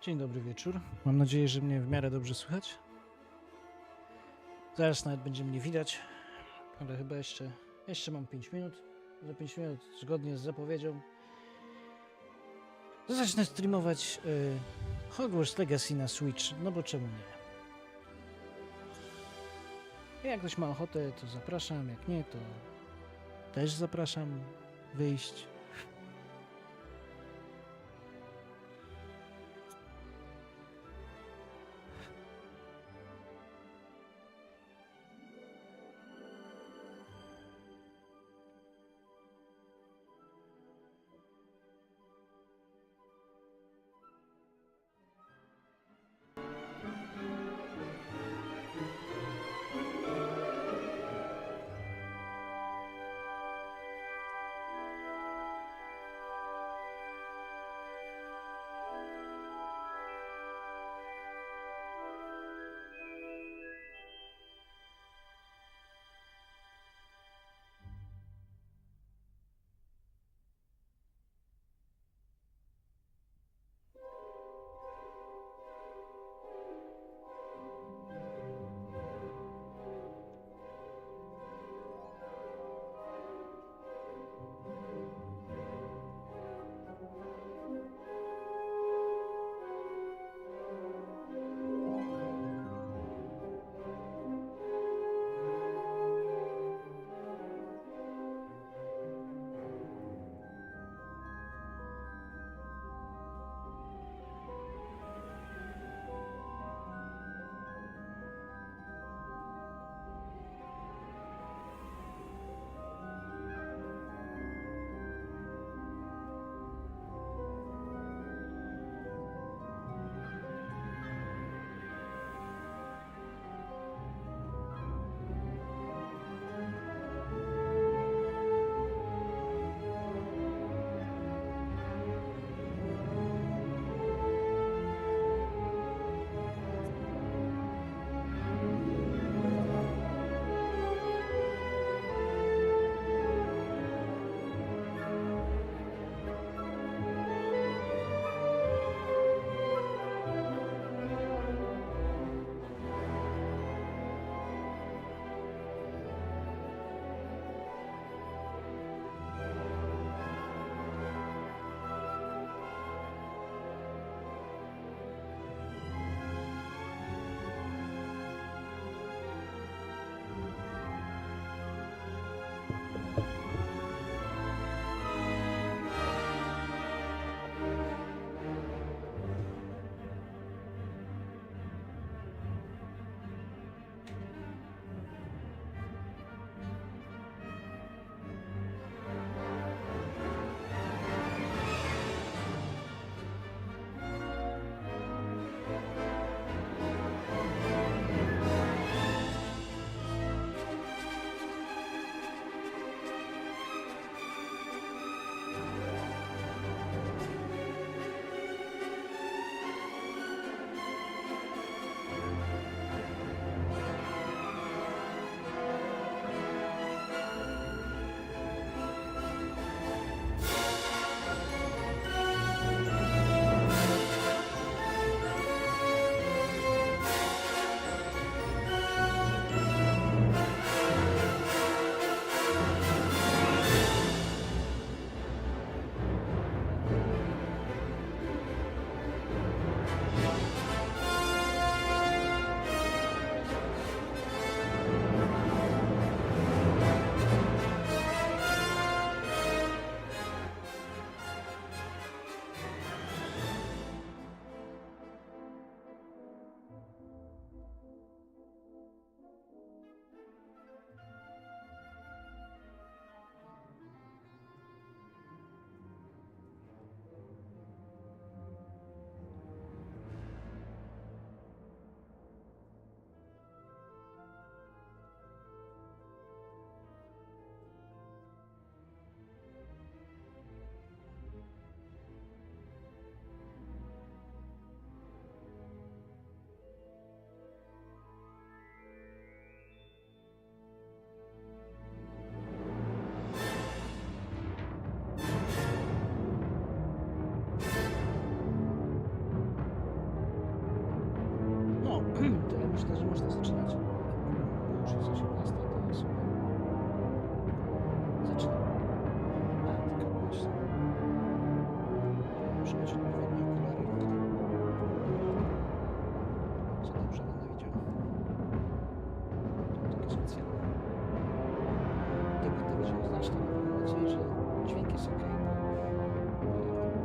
Dzień dobry wieczór. Mam nadzieję, że mnie w miarę dobrze słychać. Zaraz nawet będzie mnie widać, ale chyba jeszcze mam 5 minut. Za 5 minut, zgodnie z zapowiedzią, zacznę streamować Hogwarts Legacy na Switch, no bo czemu nie? Jak ktoś ma ochotę, to zapraszam, jak nie, to też zapraszam wyjść. dźwięk jest ok.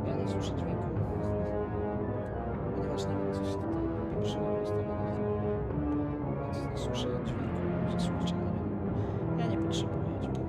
Ja nie słyszę dźwięku, ponieważ nie wiem, coś tutaj popieprzyłem ustawione. Więc nie słyszę dźwięku zasłuchania. Ja nie potrzebuję dźwięku.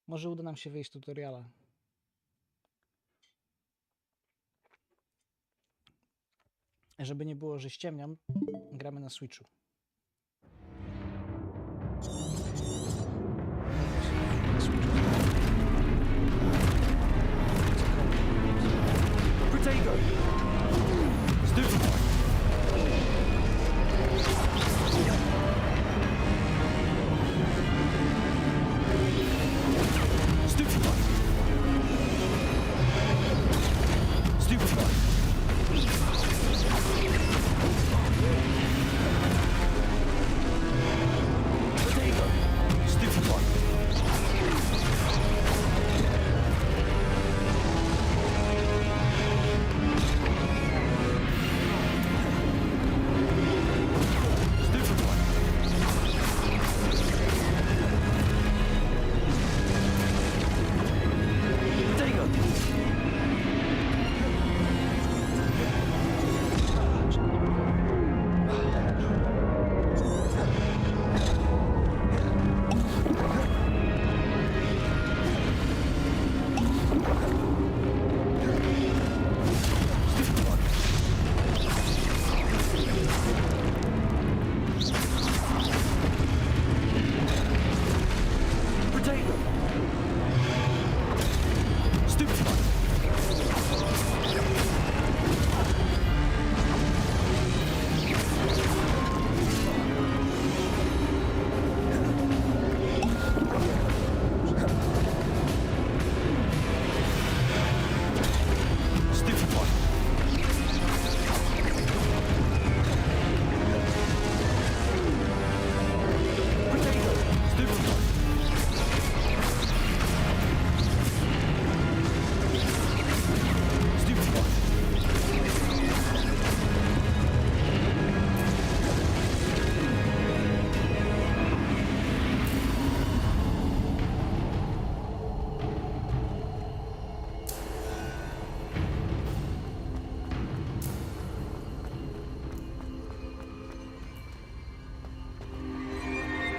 Może uda nam się wyjść z tutoriala. Żeby nie było, że ściemniam, gramy na Switchu. Potato! Stupid!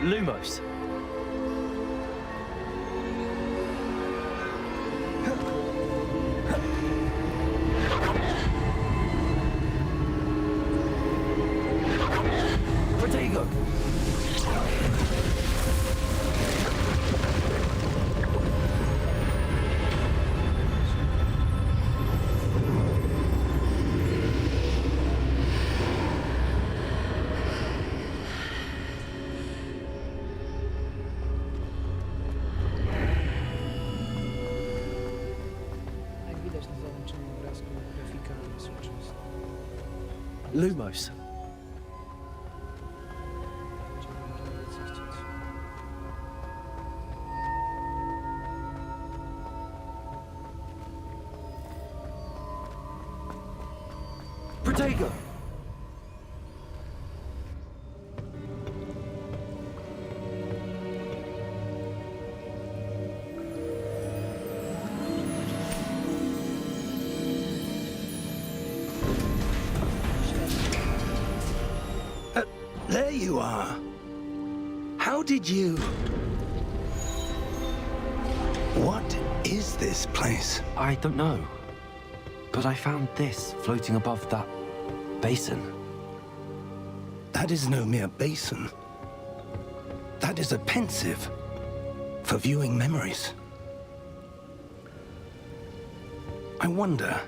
Lumos. Potato. Lumos. Potato. There you are. How did you... What is this place? I don't know. But I found this floating above that basin. That is no mere basin. That is a pensive for viewing memories. I wonder...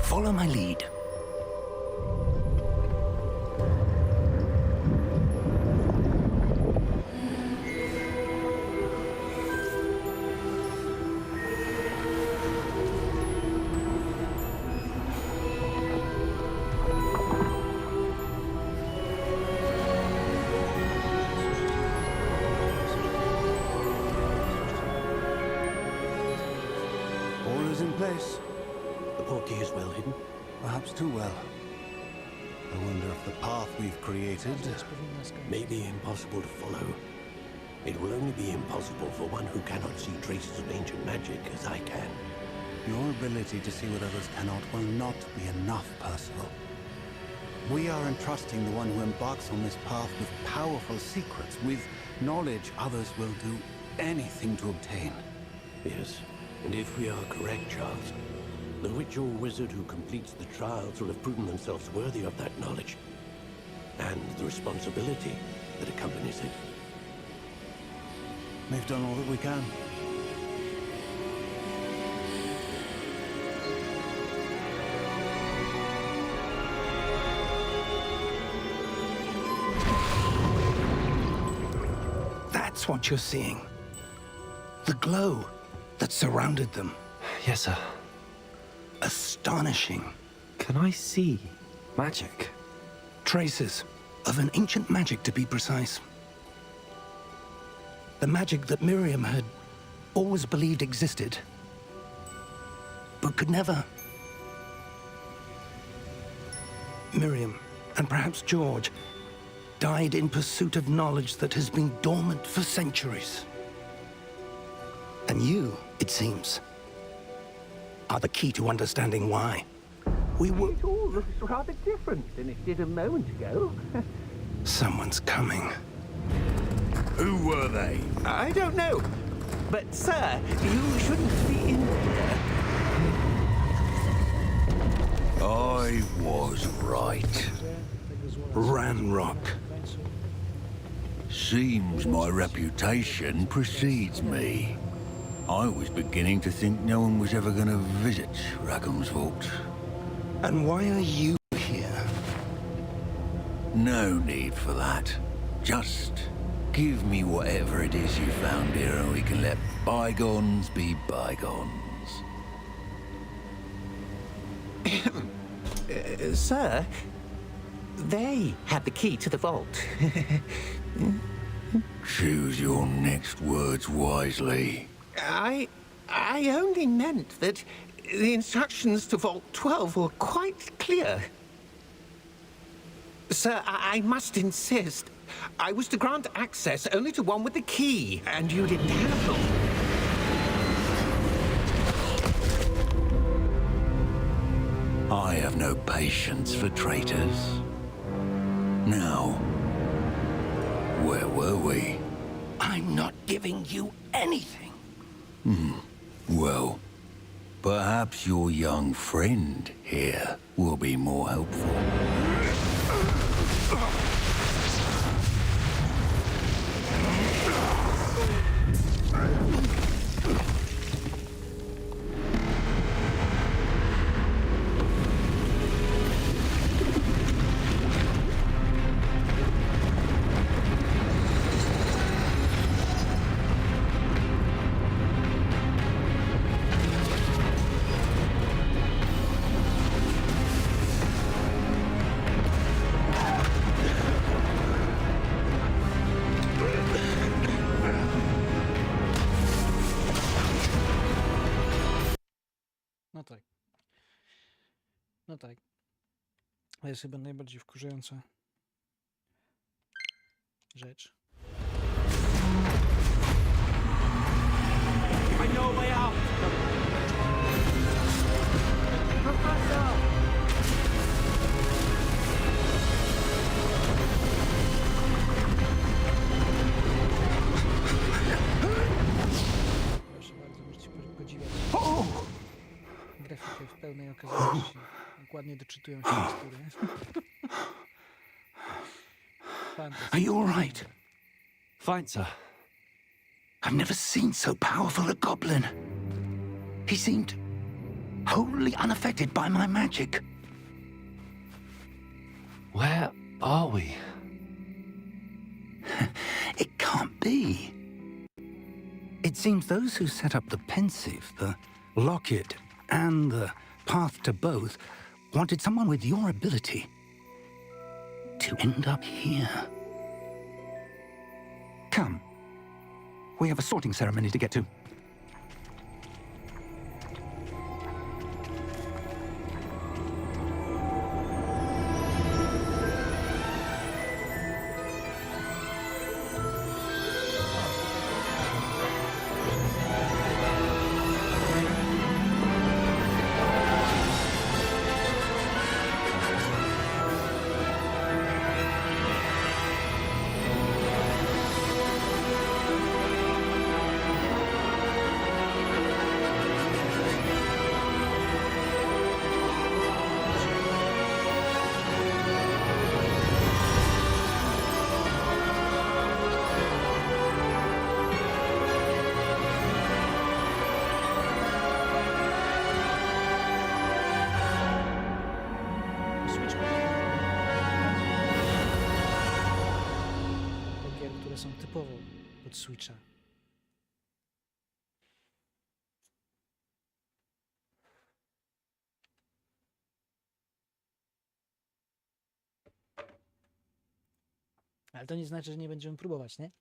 Follow my lead. All is in place. The portkey is well hidden. Perhaps too well. I wonder if the path we've created... May be impossible to follow. It will only be impossible for one who cannot see traces of ancient magic as I can. Your ability to see what others cannot will not be enough, Percival. We are entrusting the one who embarks on this path with powerful secrets, with knowledge others will do anything to obtain. Yes, and if we are correct, Charles, the witch or wizard who completes the trials will have proven themselves worthy of that knowledge, and the responsibility that accompanies it. We've done all that we can. That's what you're seeing. The glow that surrounded them. Yes, sir. Astonishing. Can I see magic? Traces of an ancient magic, to be precise. The magic that Miriam had always believed existed, but could never. Miriam, and perhaps George, died in pursuit of knowledge that has been dormant for centuries. And you, it seems, are the key to understanding why. We were... It all looks rather different than it did a moment ago. Someone's coming. Who were they? I don't know. But, sir, you shouldn't be in here. I was right. Ranrock. Seems my reputation precedes me. I was beginning to think no one was ever going to visit Rackham's vault. And why are you here? No need for that. Just give me whatever it is you found here and we can let bygones be bygones. Sir, they had the key to the vault. Choose your next words wisely. I only meant that the instructions to Vault 12 were quite clear. Sir, I must insist. I was to grant access only to one with the key, and you didn't have them. I have no patience for traitors. Now, where were we? I'm not giving you anything. Well, perhaps your young friend here will be more helpful. No tak. No tak. To jest chyba najbardziej wkurzająca rzecz. I know a way out. Professor! dokładnie doczytują się tekstury. Are you all right? Fine, sir. I've never seen so powerful a goblin. He seemed wholly unaffected by my magic. Where are we? It can't be. It seems those who set up the pensive, the locket, and the path to both wanted someone with your ability to end up here. Come. We have a sorting ceremony to get to. Switch. Do gier, które są typowo pod Switcha. Ale to nie znaczy, że nie będziemy próbować, nie?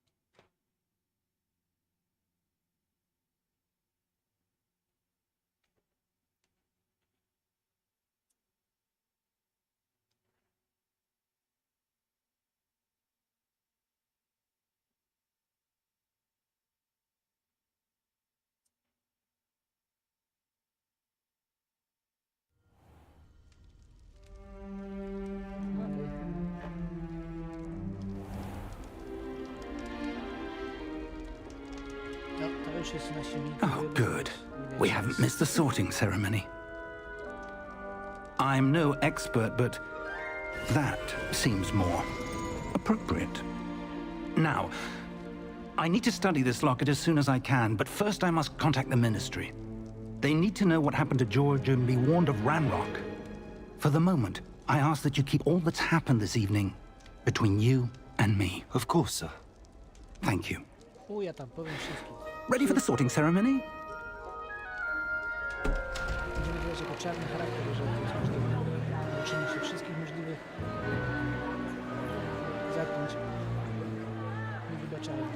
No, to już jest na silniku. Oh, good. We haven't missed the sorting ceremony. I'm no expert, but that seems more appropriate. Now, I need to study this locket as soon as I can, but first I must contact the Ministry. They need to know what happened to George and be warned of Ranrock. For the moment, I ask that you keep all that's happened this evening between you and me. Of course, sir. Thank you. Ja tam powiem wszystkim. Ready for the sorting ceremony? Będziemy grać jako czarny charakter, jeżeli to jest możliwe. Uczymy się wszystkich możliwych zaklęć niewybaczalnych.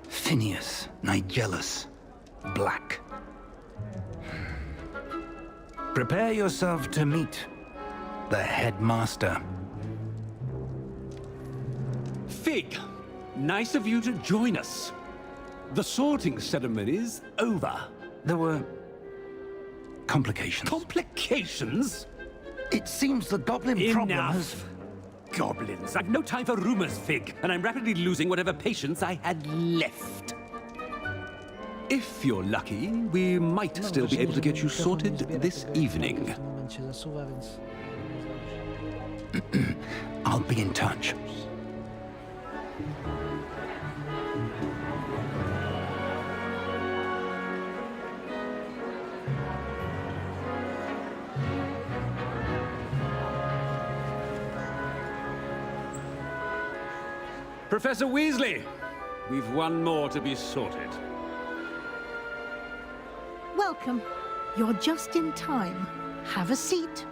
Phineas, Nigellus, Black. Prepare yourself to meet the headmaster. Fig, nice of you to join us. The sorting ceremony's over. There were complications. Complications? It seems the goblin problem has... Enough. Goblins. I've no time for rumors, Fig, and I'm rapidly losing whatever patience I had left. If you're lucky, we might No, still be wrażenie, able to że get you mikrofon sorted nie zbiera this tego evening. dźwięku, w tym momencie zasuwa, więc nie zdąży. I'll be in touch. Professor Weasley, we've one more to be sorted. Welcome. You're just in time. Have a seat.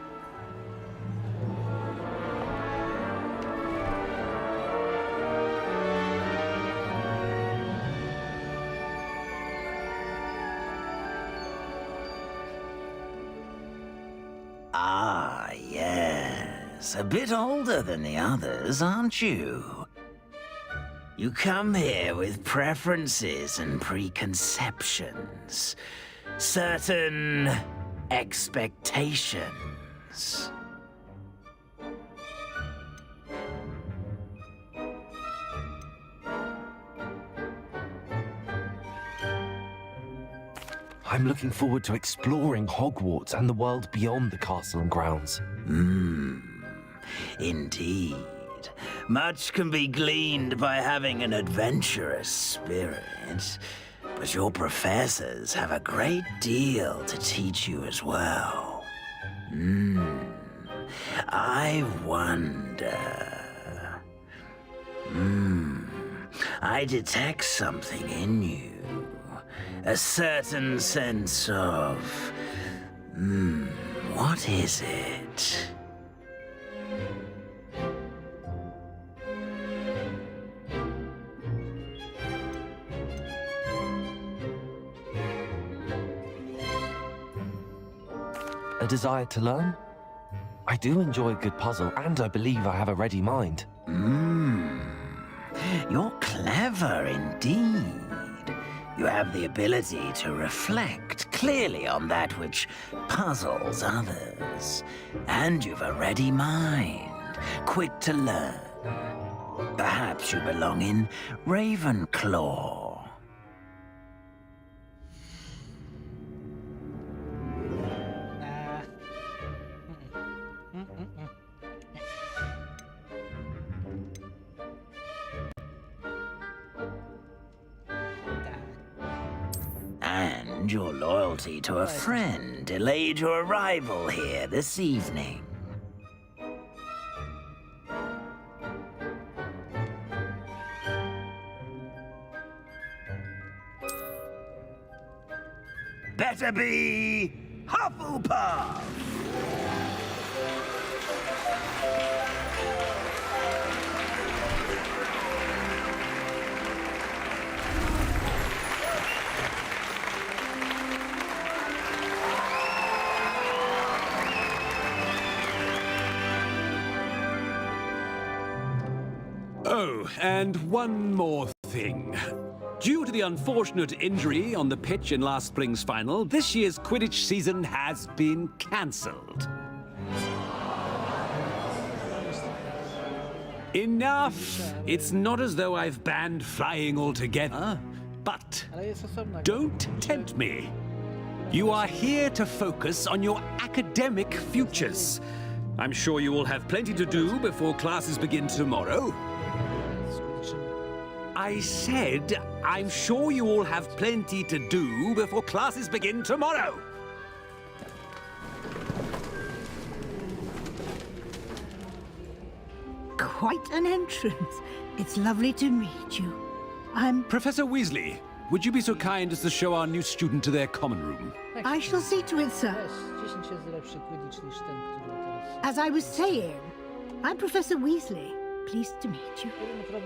Ah, yes. A bit older than the others, aren't you? You come here with preferences and preconceptions. Certain expectations. I'm looking forward to exploring Hogwarts and the world beyond the castle and grounds. Indeed. Much can be gleaned by having an adventurous spirit, but your professors have a great deal to teach you as well. I wonder... I detect something in you. A certain sense of... what is it? A desire to learn? I do enjoy a good puzzle, and I believe I have a ready mind. You're clever indeed. You have the ability to reflect clearly on that which puzzles others. And you've a ready mind, quick to learn. Perhaps you belong in Ravenclaw. And your loyalty to a friend delayed your arrival here this evening. Better be Hufflepuff! Oh, and one more thing. Due to the unfortunate injury on the pitch in last spring's final, this year's Quidditch season has been cancelled. Enough! It's not as though I've banned flying altogether, but Ale jest osobna. don't tempt me. You are here to focus on your academic futures. I'm sure you will have plenty to do before classes begin tomorrow. I said, I'm sure you all have plenty to do before classes begin tomorrow. Quite an entrance. It's lovely to meet you. I'm... Professor Weasley, would you be so kind as to show our new student to their common room? I shall see to it, sir. Weź, 10 razy lepszy Quidditch niż ten, który teraz... As I was saying, I'm Professor Weasley. Pleased to meet you.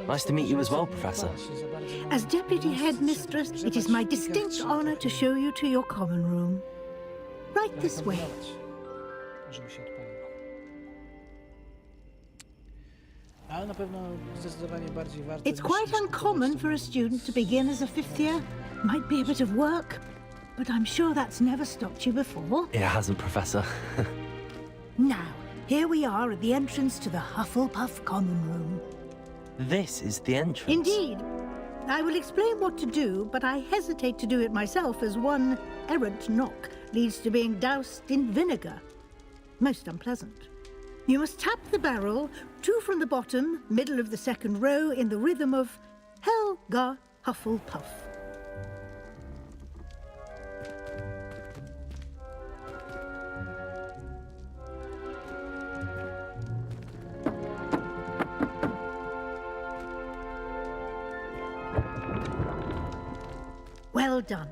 Nice to meet you as well, Professor. As Deputy Headmistress, it is my distinct honor to show you to your common room. Right this way. Żeby się odpalił. Ale na pewno zdecydowanie bardziej warto. It's quite uncommon for a student to begin as a fifth year. Might be a bit of work, but I'm sure that's never stopped you before. It hasn't, Professor. Now, here we are at the entrance to the Hufflepuff common room. This is the entrance. Indeed. I will explain what to do, but I hesitate to do it myself as one errant knock leads to being doused in vinegar. Most unpleasant. You must tap the barrel, 2 from the bottom, middle of the second row, in the rhythm of Helga Hufflepuff. Well done.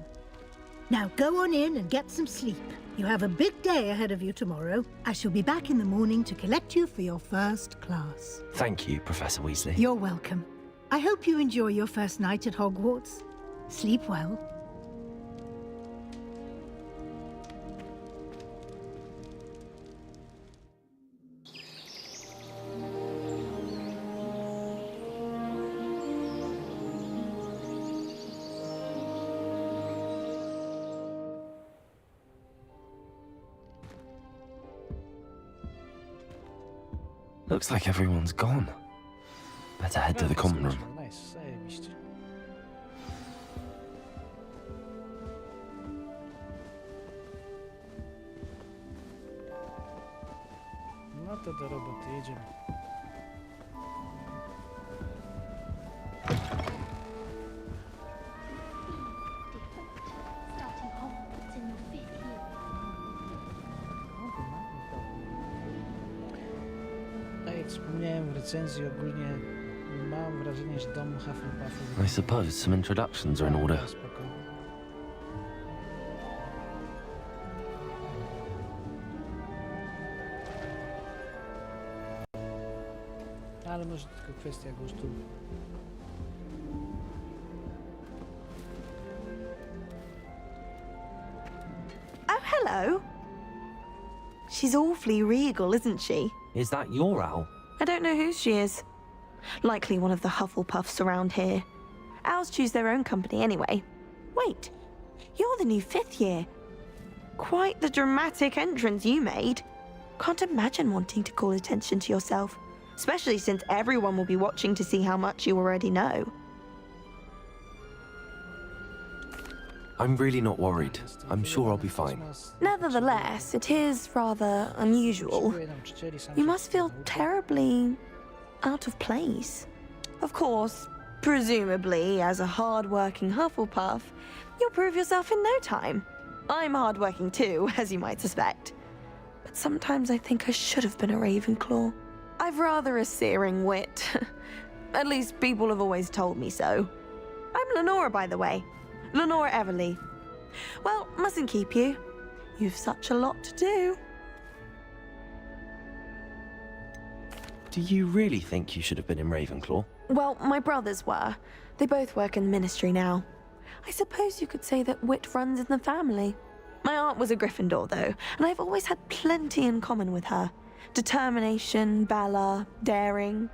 Now go on in and get some sleep. You have a big day ahead of you tomorrow. I shall be back in the morning to collect you for your first class. Thank you, Professor Weasley. You're welcome. I hope you enjoy your first night at Hogwarts. Sleep well. Looks like everyone's gone. Better head to the common room. Nice, zajebiście. to do roboty, jedziemy. Starting Hogwarts in your 5th year. Tak jak wspomniałem w recenzji, ogólnie mam wrażenie, że dom Hufflepuffu I suppose some introductions are in order. spoko. Ale może tylko kwestia gustu. Oh, hello. She's awfully regal, isn't she? Is that your owl? I don't know who she is. Likely one of the Hufflepuffs around here. Owls choose their own company anyway. Wait, you're the new 5th year. Quite the dramatic entrance you made. Can't imagine wanting to call attention to yourself, especially since everyone will be watching to see how much you already know. I'm really not worried. I'm sure I'll be fine. Nevertheless, it is rather unusual. You must feel terribly out of place. Of course, presumably, as a hard-working Hufflepuff, you'll prove yourself in no time. I'm hard-working too, as you might suspect. But sometimes I think I should have been a Ravenclaw. I've rather a searing wit. At least people have always told me so. I'm Lenora, by the way. Lenora Everly. Well, mustn't keep you. You've such a lot to do. Do you really think you should have been in Ravenclaw? Well, my brothers were. They both work in the ministry now. I suppose you could say that wit runs in the family. My aunt was a Gryffindor, though, and I've always had plenty in common with her. Determination, valor, daring.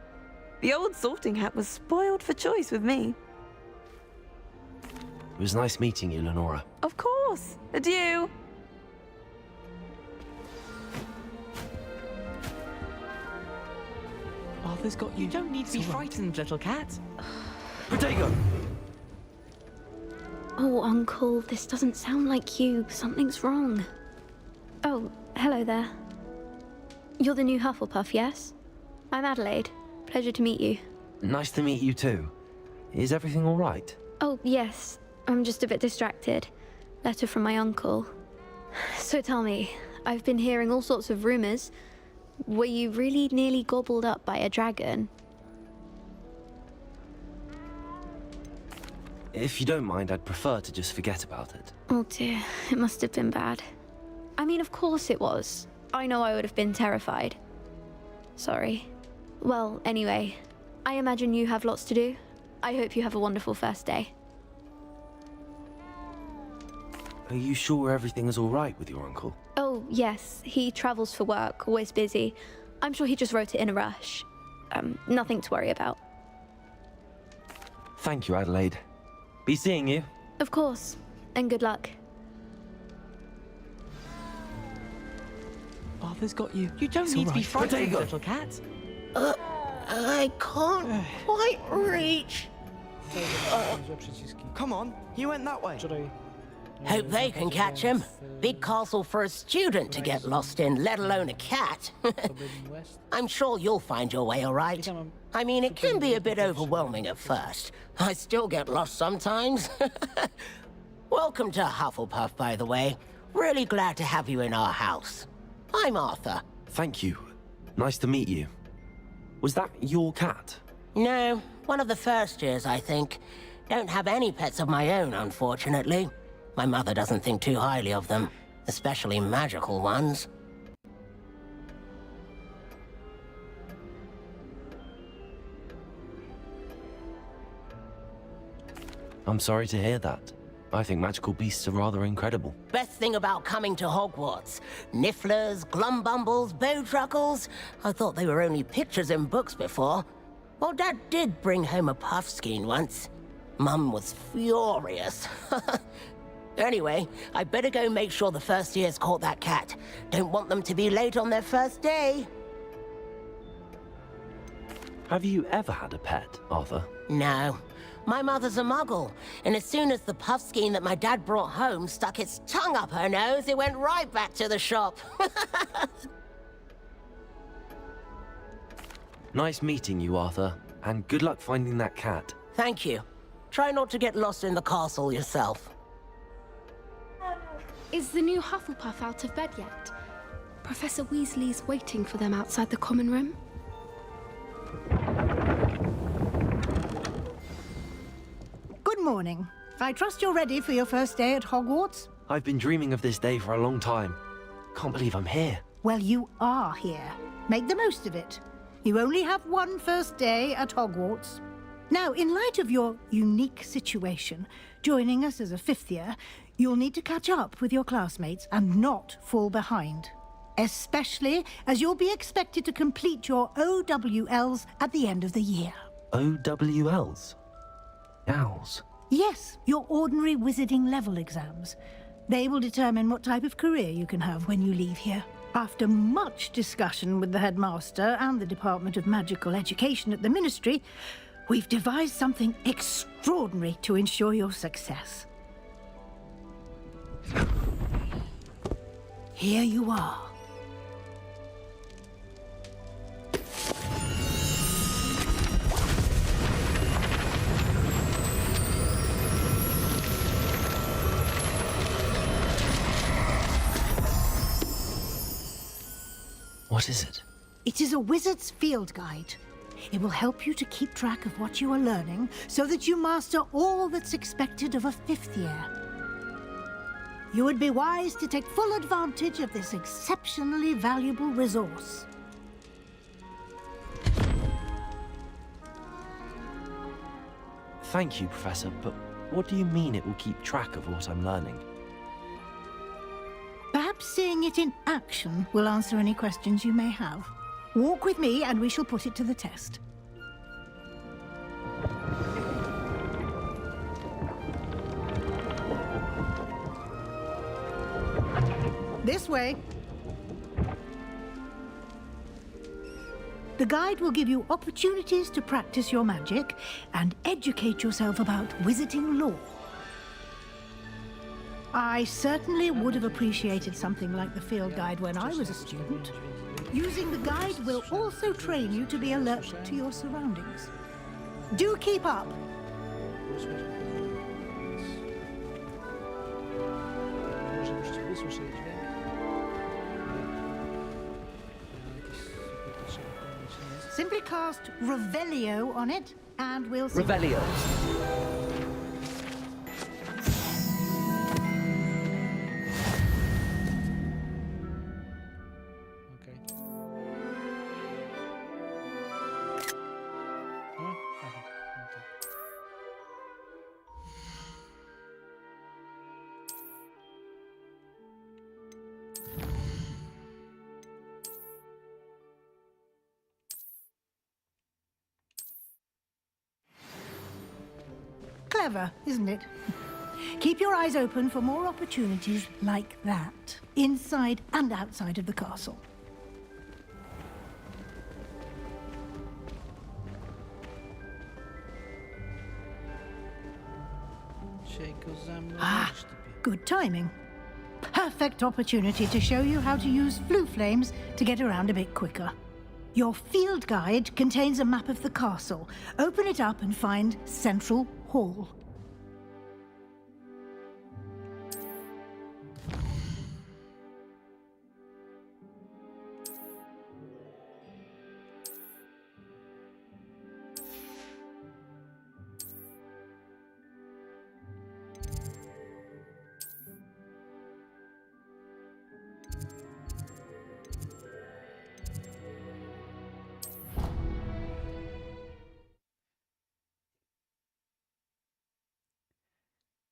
The old sorting hat was spoiled for choice with me. It was nice meeting you, Lenora. Of course. Adieu. Arthur's got you. You don't need to be frightened, little cat. Protego! Oh, Uncle, this doesn't sound like you. Something's wrong. Oh, hello there. You're the new Hufflepuff, yes? I'm Adelaide. Pleasure to meet you. Nice to meet you too. Is everything all right? Oh, yes. I'm just a bit distracted. Letter from my uncle. So tell me, I've been hearing all sorts of rumors. Were you really nearly gobbled up by a dragon? If you don't mind, I'd prefer to just forget about it. Oh dear, it must have been bad. I mean, of course it was. I know I would have been terrified. Sorry. Well, anyway, I imagine you have lots to do. I hope you have a wonderful first day. Are you sure everything is all right with your uncle? Oh, yes. He travels for work, always busy. I'm sure he just wrote it in a rush. Nothing to worry about. Thank you, Adelaide. Be seeing you. Of course. And good luck. Arthur's got you. You don't need to be frightened, little cat. I can't quite reach. Come on, you went that way. Hope they can catch him. Big castle for a student to get lost in, let alone a cat. I'm sure you'll find your way all right. I mean, it can be a bit overwhelming at first. I still get lost sometimes. Welcome to Hufflepuff, by the way. Really glad to have you in our house. I'm Arthur. Thank you. Nice to meet you. Was that your cat? No, one of the first years, I think. Don't have any pets of my own, unfortunately. My mother doesn't think too highly of them, especially magical ones. I'm sorry to hear that. I think magical beasts are rather incredible. Best thing about coming to Hogwarts. Nifflers, glumbumbles, bowtruckles. I thought they were only pictures in books before. Well, Dad did bring home a puffskein once. Mum was furious. Anyway, I better go make sure the first years caught that cat. Don't want them to be late on their first day. Have you ever had a pet, Arthur? No. My mother's a muggle, and as soon as the puffskein that my dad brought home stuck its tongue up her nose, it went right back to the shop. Nice meeting you, Arthur. And good luck finding that cat. Thank you. Try not to get lost in the castle yourself. Is the new Hufflepuff out of bed yet? Professor Weasley's waiting for them outside the common room. Good morning. I trust you're ready for your first day at Hogwarts? I've been dreaming of this day for a long time. Can't believe I'm here. Well, you are here. Make the most of it. You only have one first day at Hogwarts. Now, in light of your unique situation, joining us as a fifth year, you'll need to catch up with your classmates and not fall behind. Especially as you'll be expected to complete your OWLs at the end of the year. OWLs? Owls? Yes, your ordinary wizarding level exams. They will determine what type of career you can have when you leave here. After much discussion with the headmaster and the Department of Magical Education at the Ministry, we've devised something extraordinary to ensure your success. Here you are. What is it? It is a wizard's field guide. It will help you to keep track of what you are learning so that you master all that's expected of a fifth year. You would be wise to take full advantage of this exceptionally valuable resource. Thank you, Professor, but what do you mean it will keep track of what I'm learning? Perhaps seeing it in action will answer any questions you may have. Walk with me and we shall put it to the test. This way. The guide will give you opportunities to practice your magic and educate yourself about wizarding lore. I certainly would have appreciated something like the field guide when I was a student. Using the guide will also train you to be alert to your surroundings. Do keep up. Simply cast Revelio on it, and we'll see. Revelio. Clever, isn't it? Keep your eyes open for more opportunities like that, inside and outside of the castle. Ah, good timing. Perfect opportunity to show you how to use flue flames to get around a bit quicker. Your field guide contains a map of the castle. Open it up and find Central Hall.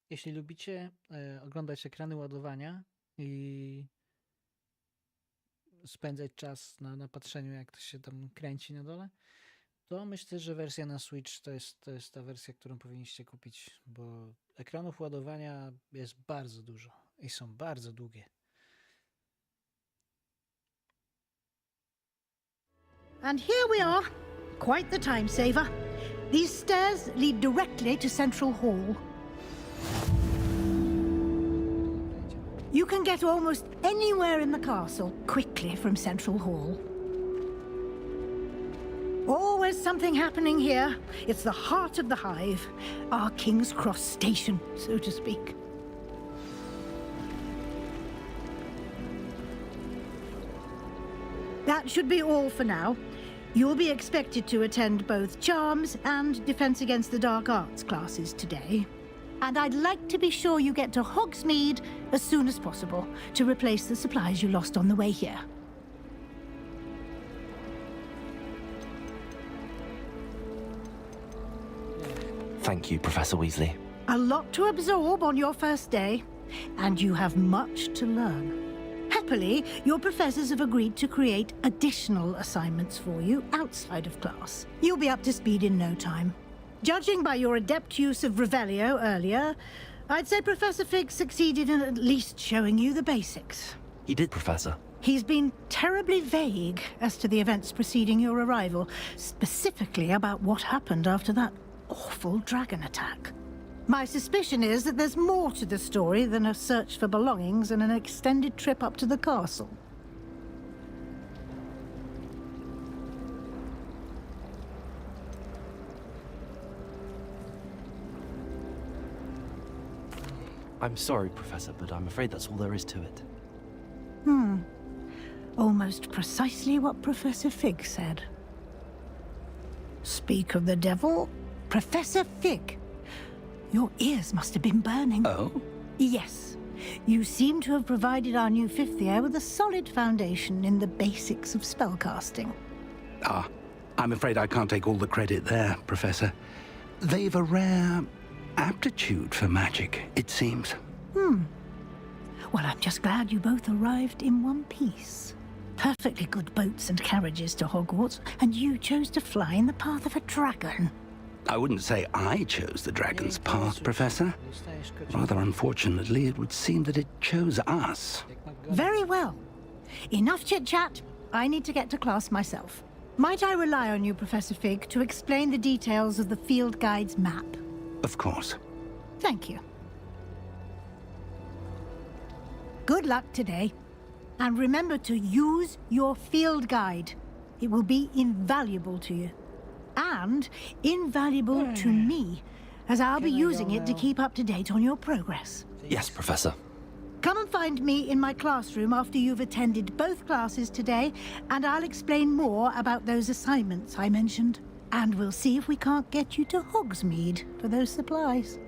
Jeśli lubicie oglądać ekrany ładowania i spędzać czas na patrzeniu, jak to się tam kręci na dole, to myślę, że wersja na Switch to jest ta wersja, którą powinniście kupić, bo ekranów ładowania jest bardzo dużo i są bardzo długie. And here we are. Quite the time saver. These stairs lead directly to Central Hall. You can get almost anywhere in the castle quickly from Central Hall. Always something happening here. It's the heart of the hive. Our King's Cross station, so to speak. That should be all for now. You'll be expected to attend both Charms and Defense Against the Dark Arts classes today. And I'd like to be sure you get to Hogsmeade as soon as possible to replace the supplies you lost on the way here. Thank you, Professor Weasley. A lot to absorb on your first day, and you have much to learn. Happily, your professors have agreed to create additional assignments for you outside of class. You'll be up to speed in no time. Judging by your adept use of Revelio earlier, I'd say Professor Fig succeeded in at least showing you the basics. He did, Professor. He's been terribly vague as to the events preceding your arrival, specifically about what happened after that awful dragon attack. My suspicion is that there's more to the story than a search for belongings and an extended trip up to the castle. I'm sorry, Professor, but I'm afraid that's all there is to it. Almost precisely what Professor Fig said. Speak of the devil, Professor Fig. Your ears must have been burning. Oh? Yes. You seem to have provided our new fifth year with a solid foundation in the basics of spellcasting. Ah, I'm afraid I can't take all the credit there, Professor. They've a rare aptitude for magic, it seems. Well, I'm just glad you both arrived in one piece. Perfectly good boats and carriages to Hogwarts, and you chose to fly in the path of a dragon. I wouldn't say I chose the dragon's path, Professor. Rather unfortunately, it would seem that it chose us. Very well. Enough chit-chat. I need to get to class myself. Might I rely on you, Professor Fig, to explain the details of the field guide's map? Of course. Thank you. Good luck today. And remember to use your field guide. It will be invaluable to you. And invaluable to me, as I'll be using it to keep up to date on your progress. Yes, Professor. Come and find me in my classroom after you've attended both classes today, and I'll explain more about those assignments I mentioned. And we'll see if we can't get you to Hogsmeade for those supplies.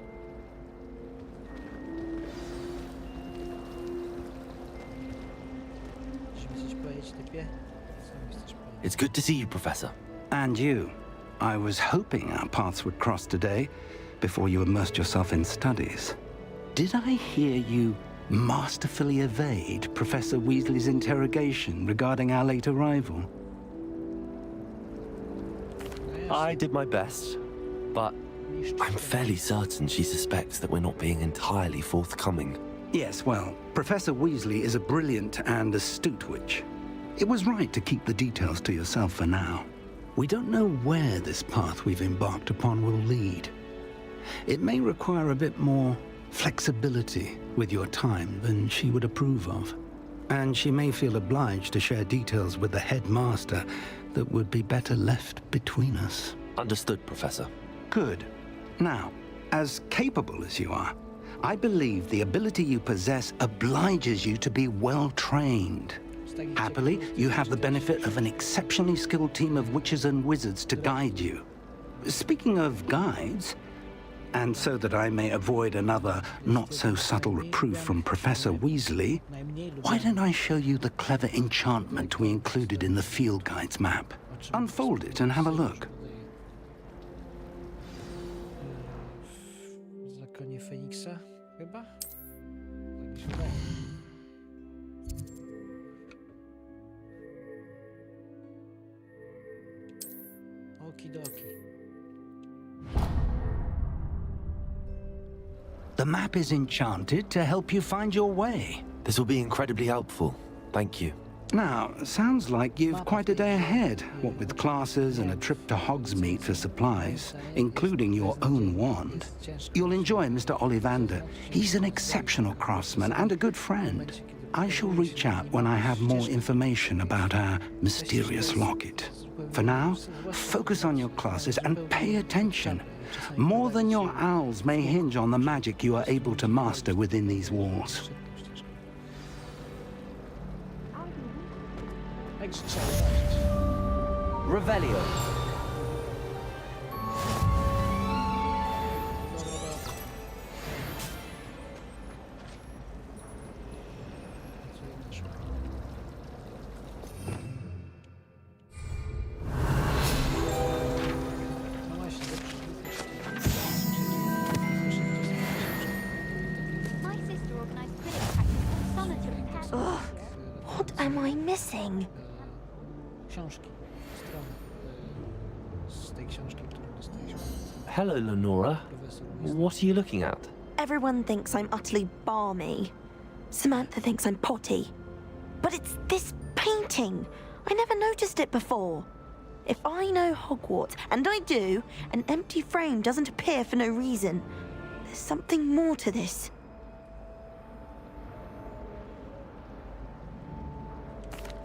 It's good to see you, Professor. And you. I was hoping our paths would cross today, before you immersed yourself in studies. Did I hear you masterfully evade Professor Weasley's interrogation regarding our late arrival? I did my best, but I'm fairly certain she suspects that we're not being entirely forthcoming. Yes, well, Professor Weasley is a brilliant and astute witch. It was right to keep the details to yourself for now. We don't know where this path we've embarked upon will lead. It may require a bit more flexibility with your time than she would approve of. And she may feel obliged to share details with the headmaster that would be better left between us. Understood, Professor. Good. Now, as capable as you are, I believe the ability you possess obliges you to be well-trained. Happily, you have the benefit of an exceptionally skilled team of witches and wizards to guide you. Speaking of guides, and so that I may avoid another not-so-subtle reproof from Professor Weasley, why don't I show you the clever enchantment we included in the field guide's map? Unfold it and have a look. Zakonie Feniksa, chyba? Okidoki. The map is enchanted to help you find your way. This will be incredibly helpful. Thank you. Now, sounds like you've quite a day ahead, what with classes and a trip to Hogsmeade for supplies, including your own wand. You'll enjoy Mr. Ollivander. He's an exceptional craftsman and a good friend. I shall reach out when I have more information about our mysterious locket. For now, focus on your classes and pay attention. More than your owls may hinge on the magic you are able to master within these walls. Revelio. Ugh, what am I missing? Książki, strony z tej książki, którą dostaliśmy. Hello, Lenora. What are you looking at? Everyone thinks I'm utterly balmy. Samantha thinks I'm potty. But it's this painting. I never noticed it before. If I know Hogwarts, and I do, an empty frame doesn't appear for no reason. There's something more to this.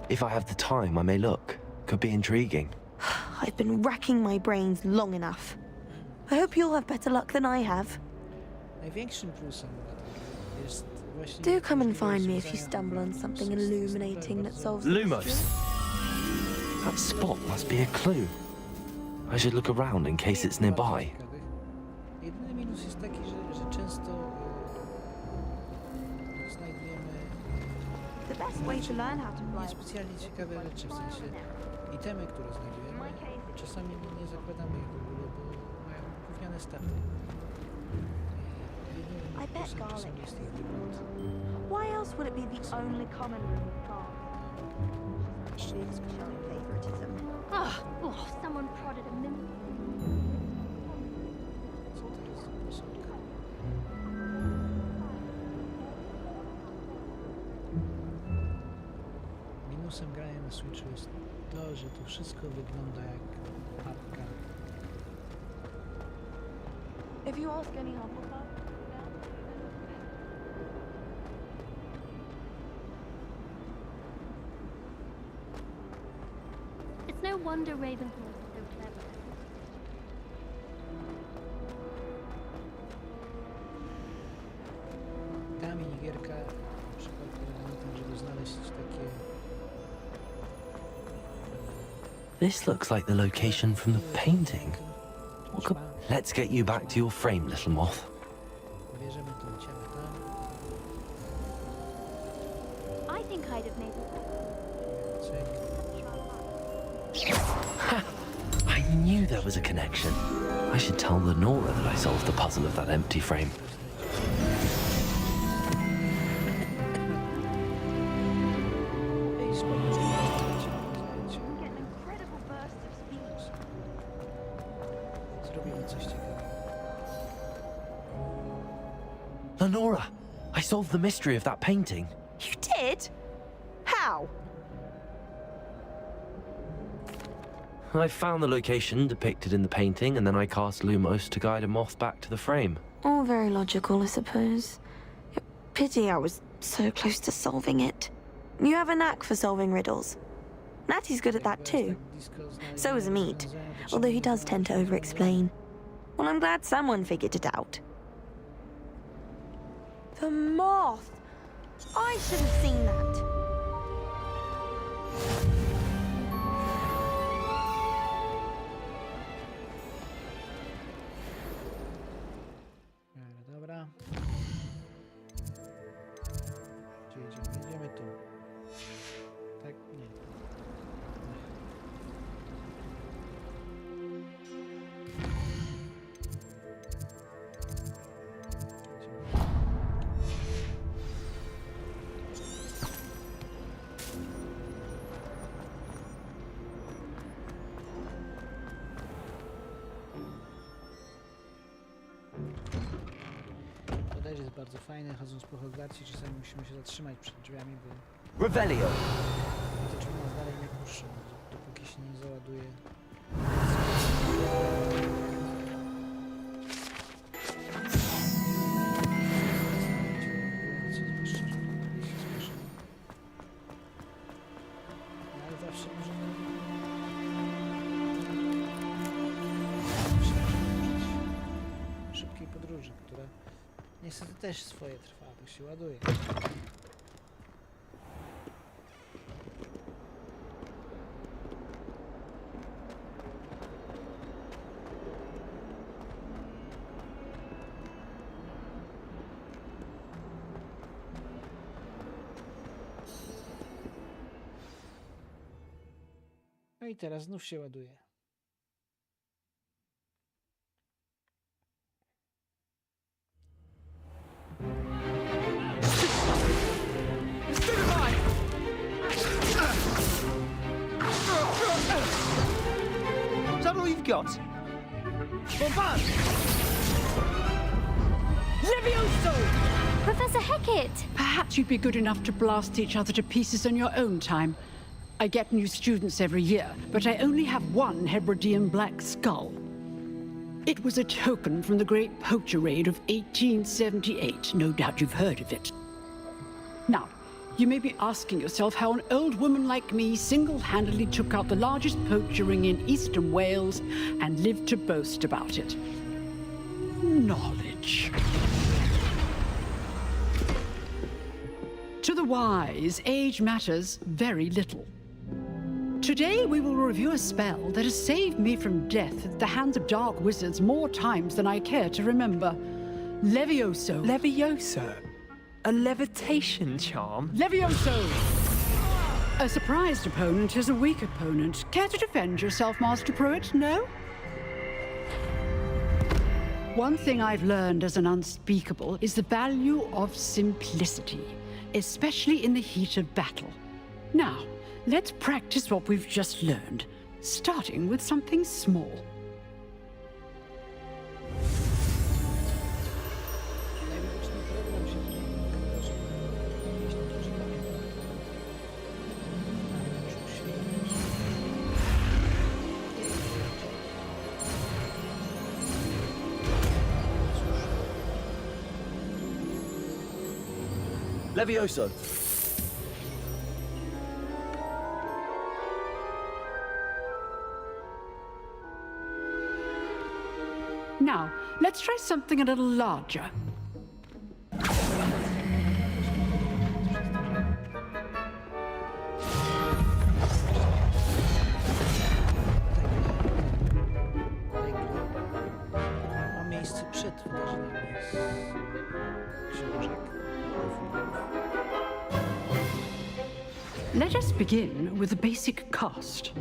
If I have the time, I may look. Could be intriguing. I've been racking my brains long enough. I hope you'll have better luck than I have. Największym plusem jest właśnie... Do come and find me if you stumble on something illuminating that solves the Lumos. mystery. That spot must be a clue. I should look around in case it's nearby. Jedyny minus jest taki, że często znajdujemy The best way to learn how to fly. niespecjalnie ciekawe rzeczy, w sensie itemy, które znajdujemy, czasami nie zakładamy ich w ogóle, bo mają gówniane staty. I bet Czasem garlic. jest ich wygląd. Why else would it be the only common room with cards? Oh, someone prodded a mimic. Co to jest za posądka? Minusem grania na Switchu jest to, że to wszystko wygląda jak mapka. If you ask any Hufflepuff, It's no wonder Ravenclaw is so clever. Ta minigierka na przykład polega na tym, żeby znaleźć takie... This looks like the location from the painting. Let's get you back to your frame, little moth. Bierzemy to, idziemy tam. I think I'd have made Cyk. I knew there was a connection. I should tell Lenora that I solved the puzzle of that empty frame. Ej, spoko. get an incredible burst of speech. Zrobimy coś ciekawego. Lenora, I solved the mystery of that painting. You did? How? I found the location depicted in the painting, and then I cast Lumos to guide a moth back to the frame. All very logical, I suppose. Pity I was so close to solving it. You have a knack for solving riddles. Natty's good at that too. So is Amit, although he does tend to over-explain. Well, I'm glad someone figured it out. The moth! I should have seen that. Dobra. Gdzie idziemy? Idziemy tu. Tak? Nie. Bodajże jest bardzo fajne, chodząc po Hogwarcie czasami musimy się zatrzymać przed drzwiami, bo Revelio. te drzwi nas dalej nie puszczą, dopóki się nie załaduje. Ale zawsze możemy niestety też swoje trwa, bo się ładuje. No i teraz znów się ładuje. Is that all you've got? Bombard! Levioso! Professor Hecat! Perhaps you'd be good enough to blast each other to pieces on your own time. I get new students every year, but I only have one Hebridean black skull. It was a token from the Great Poacher Raid of 1878. No doubt you've heard of it. Now, you may be asking yourself how an old woman like me single-handedly took out the largest poacher ring in eastern Wales and lived to boast about it. Knowledge. To the wise, age matters very little. Today we will review a spell that has saved me from death at the hands of dark wizards more times than I care to remember. Levioso. Levioso? A levitation charm? Levioso! A surprised opponent is a weak opponent. Care to defend yourself, Master Pruitt? No? One thing I've learned as an unspeakable is the value of simplicity, especially in the heat of battle. Now, let's practice what we've just learned, starting with something small. Levioso. Now, let's try something a little larger. Ma miejsce przed wydarzeniami z książek. Let us begin with the basic cast.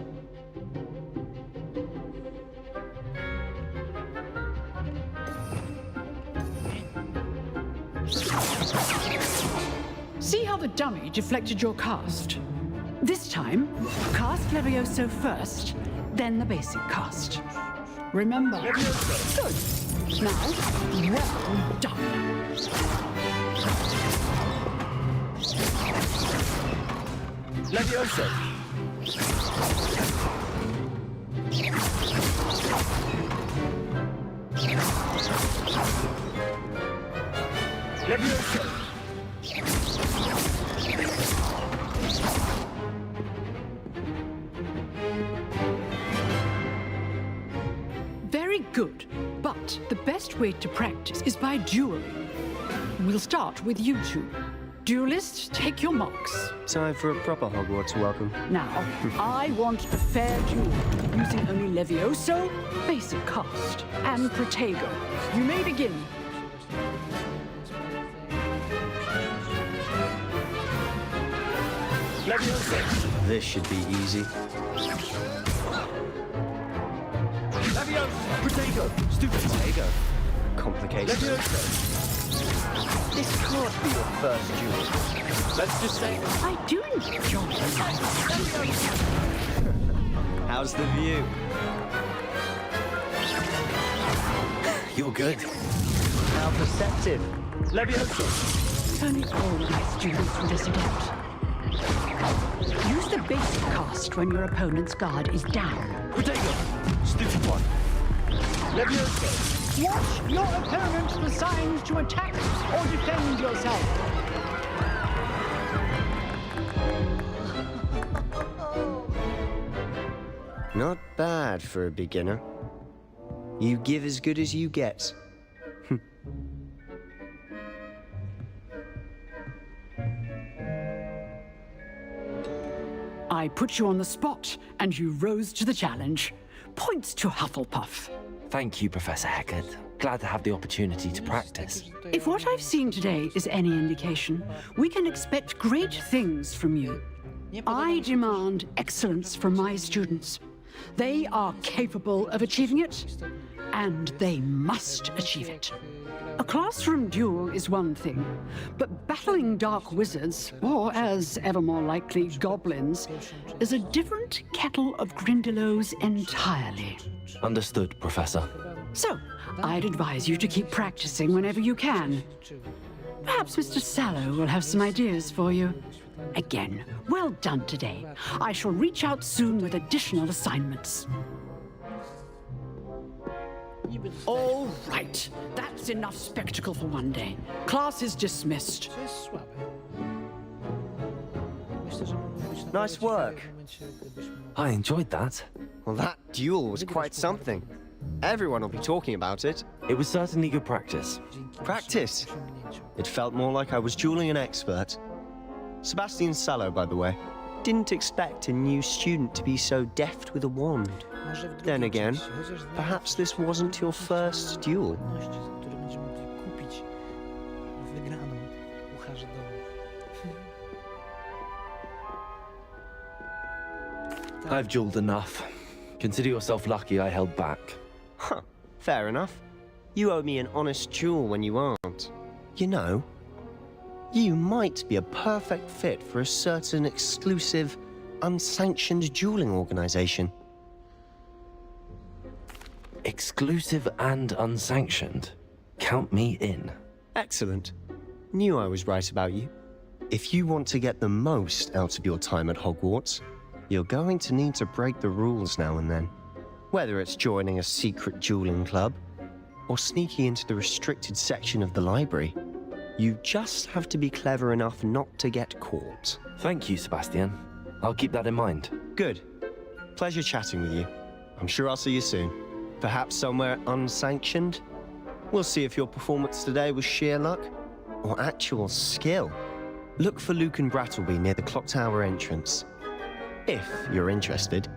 See how the dummy deflected your cast? This time, cast Levioso first, then the basic cast. Remember. Levioso. Good. Now, well done. Levioso. Levioso. Very good, but the best way to practice is by dueling. We'll start with you two. Duelists, take your marks. Time for a proper Hogwarts welcome. Now, I want a fair duel, using only Levioso, basic cast, and Protego. You may begin. Levioso. This should be easy. Levioso. Protego. Stupid. Protego. Complicated. Levioso. This can't be your first duel. Let's just say I do enjoy it. How's the view? You're good. how perceptive. Levioso. Only all my students would this adapt. Use the basic cast when your opponent's guard is down. Protego. Stupid one. Levioso. Watch your opponent for signs to attack or defend yourself. Not bad for a beginner. You give as good as you get. I put you on the spot, and you rose to the challenge. Points to Hufflepuff. Thank you, Professor Heckard. Glad to have the opportunity to practice. If what I've seen today is any indication, we can expect great things from you. I demand excellence from my students. They are capable of achieving it, and they must achieve it. A classroom duel is one thing, but battling dark wizards, or as ever more likely, goblins, is a different kettle of Grindylows entirely. Understood, Professor. So, I'd advise you to keep practicing whenever you can. Perhaps Mr. Sallow will have some ideas for you. Again, well done today. I shall reach out soon with additional assignments. All right, that's enough spectacle for one day. Class is dismissed. Nice work. I enjoyed that. Well, that duel was quite something. Everyone will be talking about it. It was certainly good practice. Practice? It felt more like I was dueling an expert. Sebastian Sallow, by the way. Didn't expect a new student to be so deft with a wand. Then again, perhaps this wasn't your first duel. I've dueled enough. Consider yourself lucky I held back. Huh, fair enough. You owe me an honest duel when you aren't. You know, you might be a perfect fit for a certain exclusive, unsanctioned dueling organization. Exclusive and unsanctioned? Count me in. Excellent. Knew I was right about you. If you want to get the most out of your time at Hogwarts, you're going to need to break the rules now and then. Whether it's joining a secret dueling club, or sneaking into the restricted section of the library, you just have to be clever enough not to get caught. Thank you, Sebastian. I'll keep that in mind. Good. Pleasure chatting with you. I'm sure I'll see you soon. Perhaps somewhere unsanctioned? We'll see if your performance today was sheer luck or actual skill. Look for Luke and Brattleby near the clock tower entrance, if you're interested.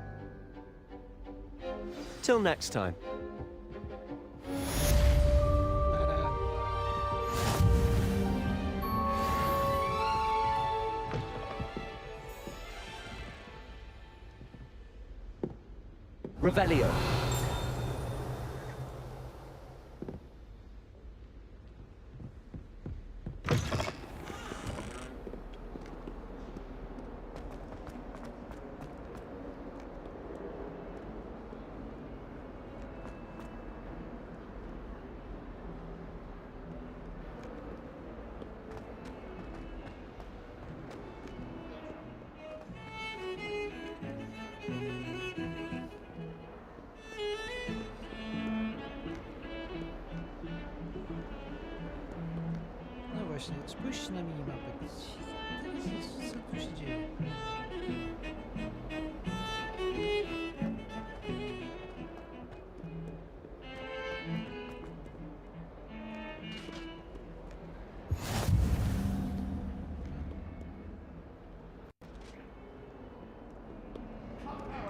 Till next time. Revelio. Właśnie, spójrzcie na minimapę. Co tu się dzieje?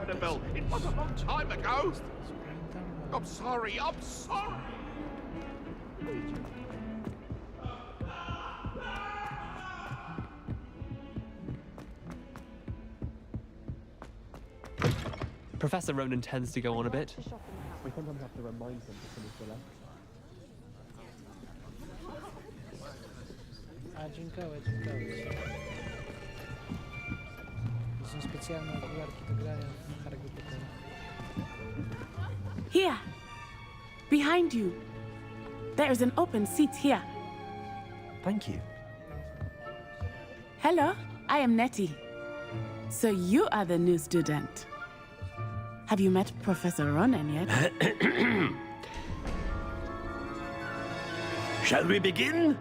Annabelle, it was a long time ago. I'm sorry, I'm sorry. Professor Ronan tends to go on a bit. We sometimes have to remind them to finish the lesson. A, dziękuję. To są specjalne okularki do grania w Harry Pottera. Here! Behind you! There is an open seat here. Thank you. Hello, I am Nettie. So you are the new student. Have you met Professor Ronan yet? Shall we begin?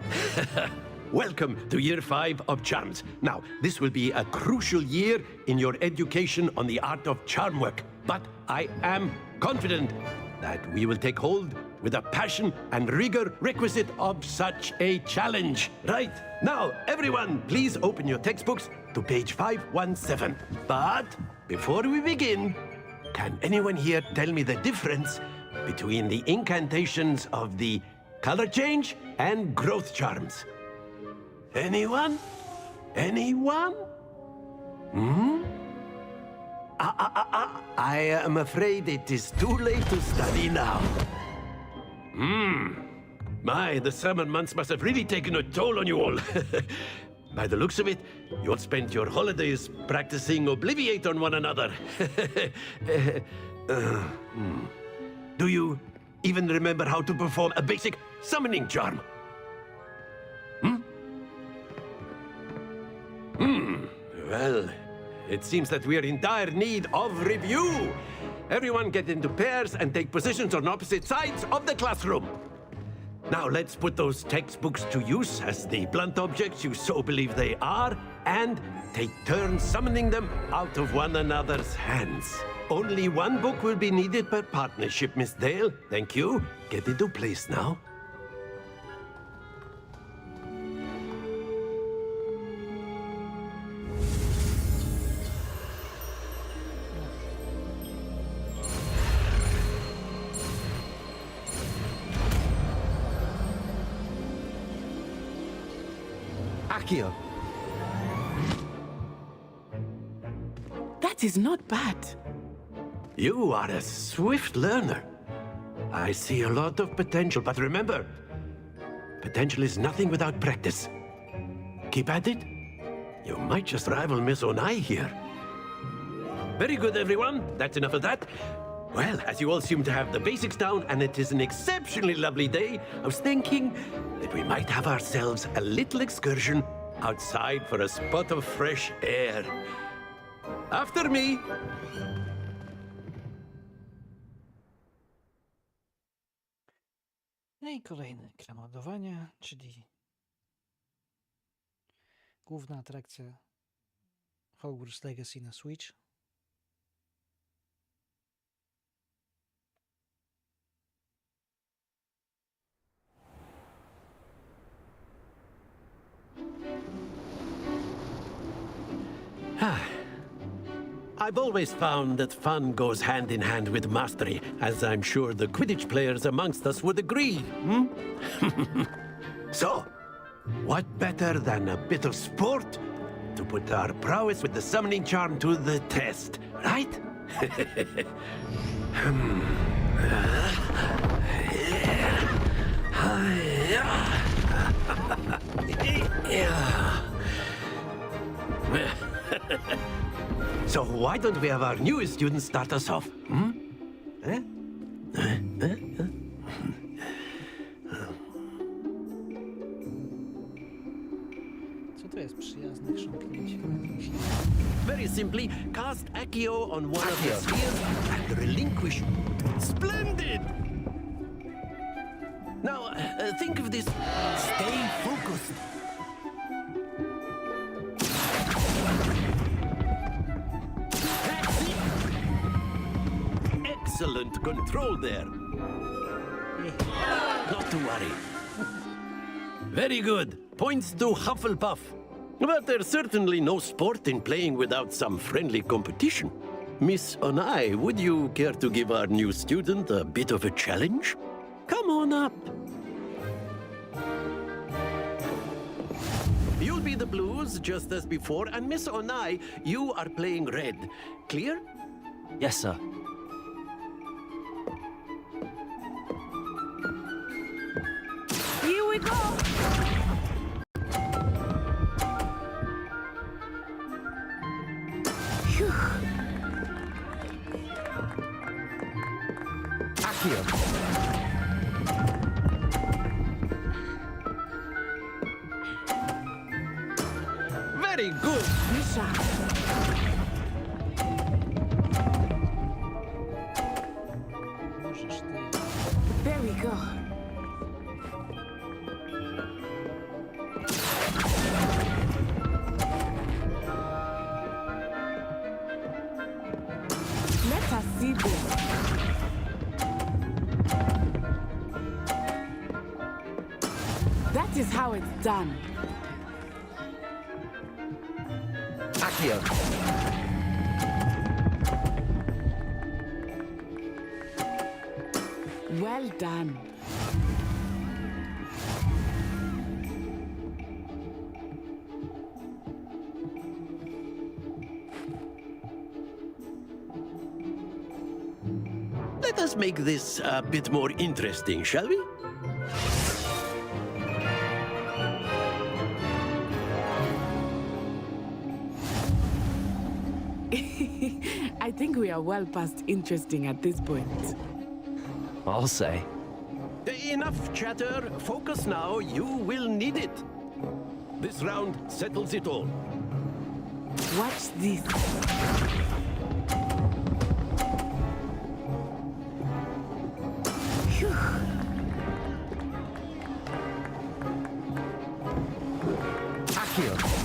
Welcome to Year 5 of Charms. Now, this will be a crucial year in your education on the art of charm work, but I am confident that we will take hold with the passion and rigor requisite of such a challenge. Right, now, everyone, please open your textbooks to page 517. But before we begin, can anyone here tell me the difference between the incantations of the color change and growth charms? Anyone? Anyone? I am afraid it is too late to study now. My, the summer months must have really taken a toll on you all. By the looks of it, you all spent your holidays practicing Obliviate on one another. Do you even remember how to perform a basic summoning charm? Well, it seems that we are in dire need of review. Everyone get into pairs and take positions on opposite sides of the classroom. Now let's put those textbooks to use as the blunt objects you so believe they are, and take turns summoning them out of one another's hands. Only one book will be needed per partnership, Miss Dale. Thank you. Get into place now. Accio. That is not bad. You are a swift learner. I see a lot of potential, but remember, potential is nothing without practice. Keep at it. You might just rival Miss Onai here. Very good, everyone. That's enough of that. Well, as you all seem to have the basics down, and it is an exceptionally lovely day, I was thinking that we might have ourselves a little excursion outside for a spot of fresh air. After me. No i kolejny ekran ładowania, czyli główna atrakcja Hogwarts Legacy na Switch. I've always found that fun goes hand in hand with mastery, as I'm sure the Quidditch players amongst us would agree. So, what better than a bit of sport to put our prowess with the summoning charm to the test, right? So why don't we have our newest student start us off? Co to jest przyjazne chrząknięcie? Very simply, cast Accio on one of the spheres and relinquish. Splendid! Now, think of this. Stay focused. Excellent control there. Not to worry. Very good. Points to Hufflepuff. But there's certainly no sport in playing without some friendly competition. Miss Onai, would you care to give our new student a bit of a challenge? Come on up. You'll be the blues, just as before, and Miss Onai, you are playing red. Clear? Yes, sir. Here we go! Accio. Very good. Very good. Let us see this. That is how it's done. Accio. Well done. Let us make this a bit more interesting, shall we? I think we are well past interesting at this point. I'll say. Enough chatter. Focus now. You will need it. This round settles it all. Watch this. Phew. Accio.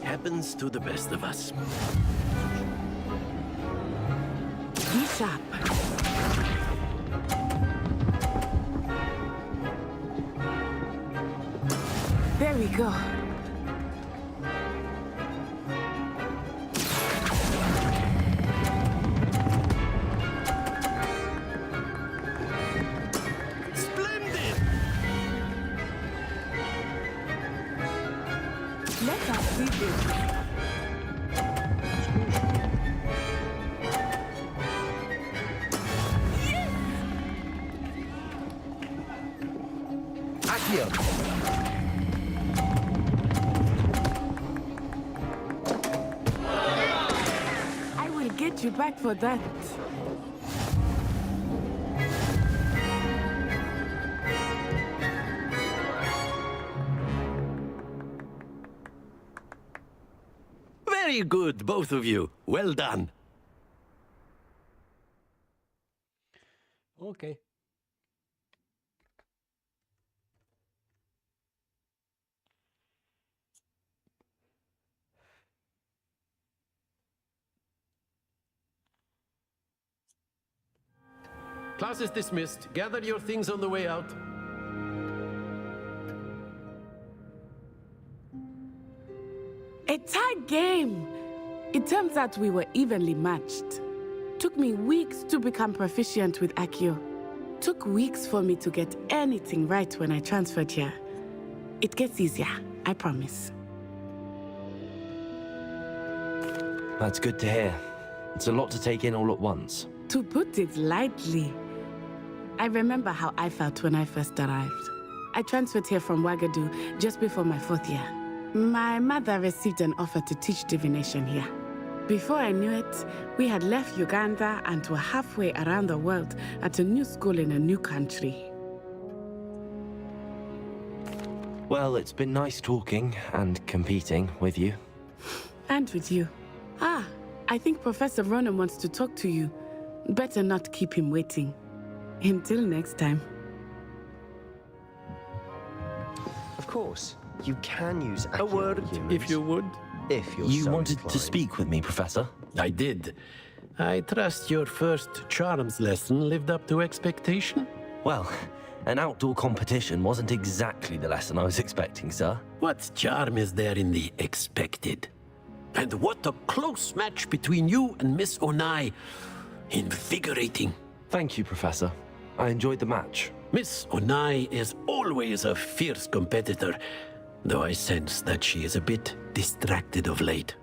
Happens to the best of us. Be sharp. There we go. Splendid! Let us see this. Accio. I will get you back for that. Very good, both of you. Well done. Okay. Class is dismissed. Gather your things on the way out. A tight game. It turns out we were evenly matched. Took me weeks to become proficient with Accio. Took weeks for me to get anything right when I transferred here. It gets easier, I promise. That's good to hear. It's a lot to take in all at once. To put it lightly, I remember how I felt when I first arrived. I transferred here from Ouagadougou just before my 4th year. My mother received an offer to teach divination here. Before I knew it, we had left Uganda and were halfway around the world at a new school in a new country. Well, it's been nice talking and competing with you. And with you. Ah, I think Professor Ronan wants to talk to you. Better not keep him waiting. Until next time. Of course, you can use A word, if you would. If you're You so wanted to inclined. speak with me, Professor? I did. I trust your first charms lesson lived up to expectation? Well, an outdoor competition wasn't exactly the lesson I was expecting, sir. What charm is there in the expected? And what a close match between you and Miss Onai. Invigorating. Thank you, Professor. I enjoyed the match. Miss Onai is always a fierce competitor, though I sense that she is a bit distracted of late.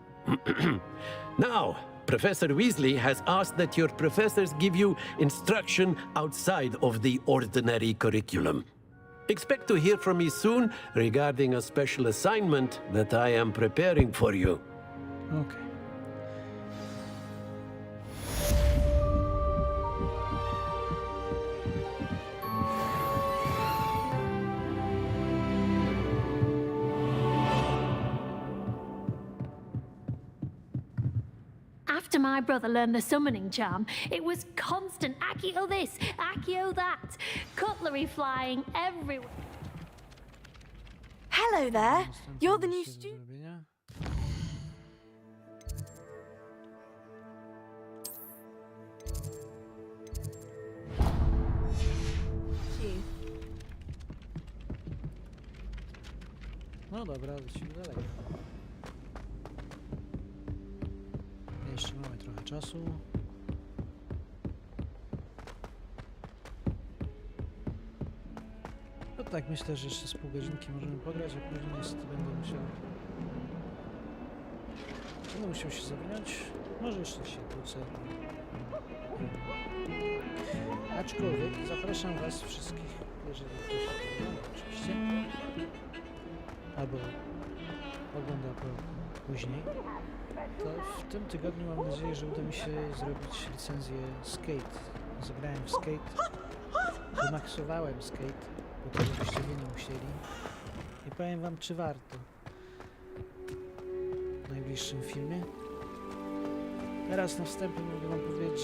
Now, Professor Weasley has asked that your professors give you instruction outside of the ordinary curriculum. Expect to hear from me soon regarding a special assignment that I am preparing for you. Okay. After my brother learned the summoning charm, it was constant Accio this, Accio that, cutlery flying everywhere. Hello there. You're the new student. Zrobienia. No dobra, lecimy dalej. Jeszcze mamy trochę czasu. No tak, myślę, że jeszcze z pół godzinki możemy pograć, a później niestety będę musiał się zawinąć. Może jeszcze się kłócę. Aczkolwiek zapraszam was wszystkich, jeżeli ktoś ogląda oczywiście, albo ogląda później, to w tym tygodniu mam nadzieję, że uda mi się zrobić recenzję Skate. Zagrałem w Skate, wymaksowałem Skate, bo tego byście wy nie musieli. I powiem wam, czy warto w najbliższym filmie. Teraz na wstępie mogę wam powiedzieć,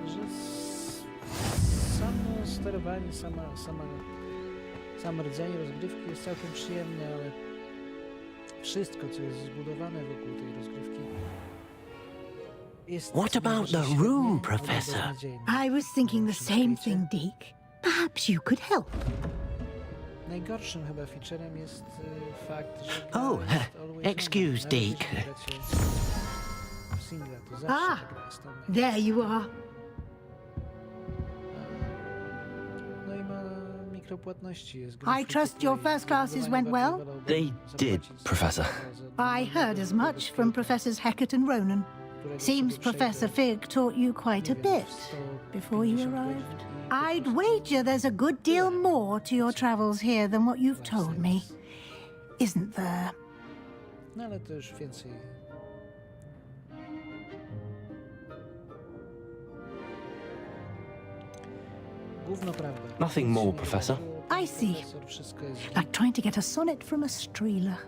że samo sterowanie, samo rdzenie rozgrywki jest całkiem przyjemne, ale wszystko, co jest zbudowane wokół tej rozgrywki, jest... What about the room, Professor? I was thinking the same thing, Deke. Perhaps you could help. Najgorszym chyba featurem jest fakt, że... Oh, excuse, Deke. Ah, there you are. No i ma mikropłatności. I trust your first classes went well? They did, Professor. I heard as much from Professors Hecat and Ronan. Seems Professor Fig taught you quite a bit before you arrived. I'd wager there's a good deal more to your travels here than what you've told me. Isn't there? No ale to już więcej. Gówno prawda. Nothing more, Professor. I see. Like trying to get a sonnet from a streeler.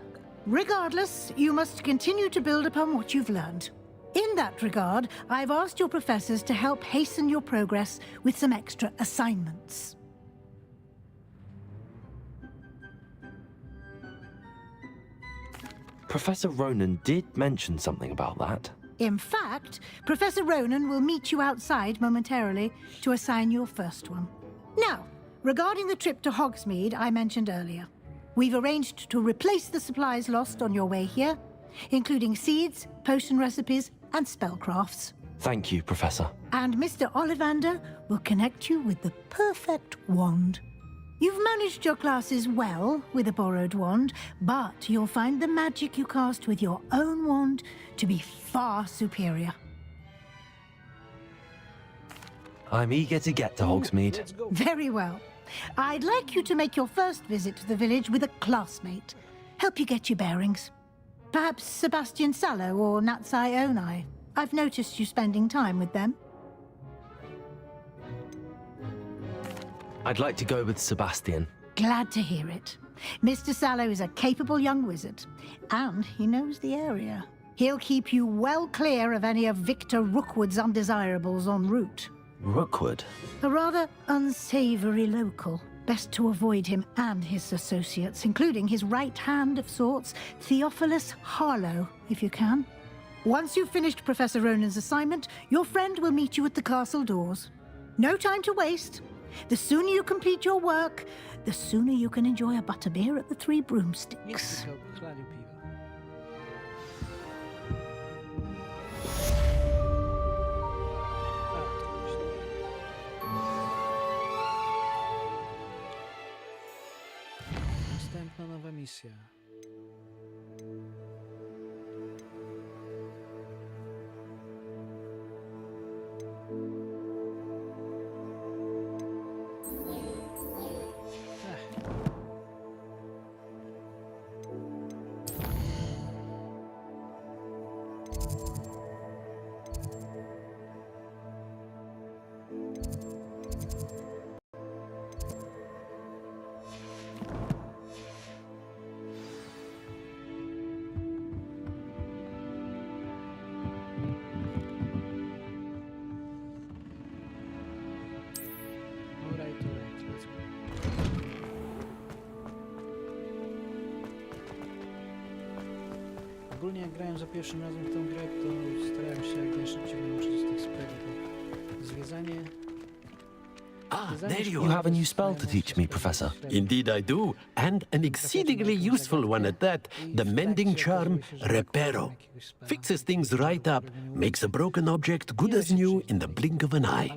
Regardless, you must continue to build upon what you've learned. In that regard, I've asked your professors to help hasten your progress with some extra assignments. Professor Ronan did mention something about that. In fact, Professor Ronan will meet you outside momentarily to assign your first one. Now, regarding the trip to Hogsmeade I mentioned earlier, we've arranged to replace the supplies lost on your way here, including seeds, potion recipes, and spellcrafts. Thank you, Professor. And Mr. Ollivander will connect you with the perfect wand. You've managed your classes well with a borrowed wand, but you'll find the magic you cast with your own wand to be far superior. I'm eager to get to Hogsmeade. Very well. I'd like you to make your first visit to the village with a classmate. Help you get your bearings. Perhaps Sebastian Sallow or Natsai Onai. I've noticed you spending time with them. I'd like to go with Sebastian. Glad to hear it. Mr. Sallow is a capable young wizard, and he knows the area. He'll keep you well clear of any of Victor Rookwood's undesirables en route. Rookwood? A rather unsavory local. Best to avoid him and his associates, including his right hand of sorts, Theophilus Harlow, if you can. Once you've finished Professor Ronan's assignment, your friend will meet you at the castle doors. No time to waste. The sooner you complete your work, the sooner you can enjoy a butterbeer at the Three Broomsticks. Następna nowa misja. Ogólnie jak grałem za pierwszym razem w tę grę, to starałem się jak najszybciej nauczyć tych sprawów. Zwiedzanie There you have a new spell to teach me, Professor. Indeed I do, and an exceedingly useful one at that. The mending charm, Reparo. Fixes things right up, makes a broken object good as new in the blink of an eye.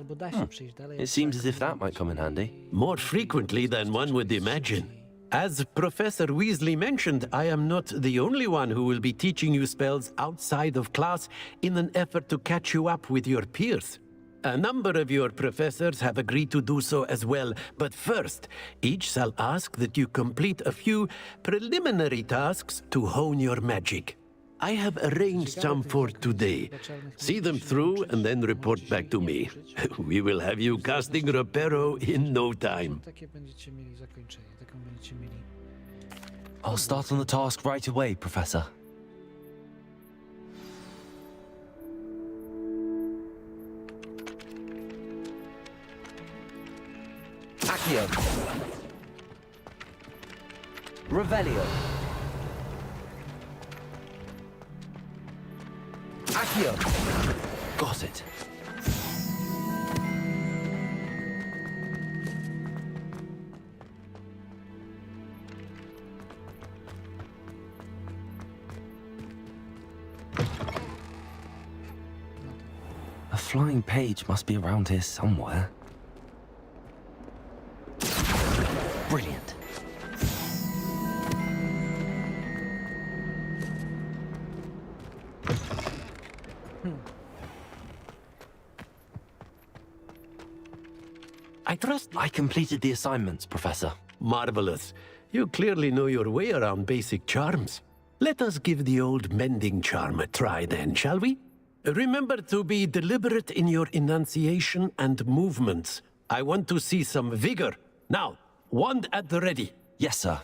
It seems as if that might come in handy. More frequently than one would imagine. As Professor Weasley mentioned, I am not the only one who will be teaching you spells outside of class in an effort to catch you up with your peers. A number of your professors have agreed to do so as well, but first, each shall ask that you complete a few preliminary tasks to hone your magic. I have arranged some for today. See them through and then report back to me. We will have you casting Reparo in no time. I'll start on the task right away, Professor. Accio. Revelio. Accio. Got it. A flying page must be around here somewhere. Brilliant. I trust I completed the assignments, Professor. Marvelous. You clearly know your way around basic charms. Let us give the old mending charm a try then, shall we? Remember to be deliberate in your enunciation and movements. I want to see some vigor. Now, wand at the ready. Yes, sir.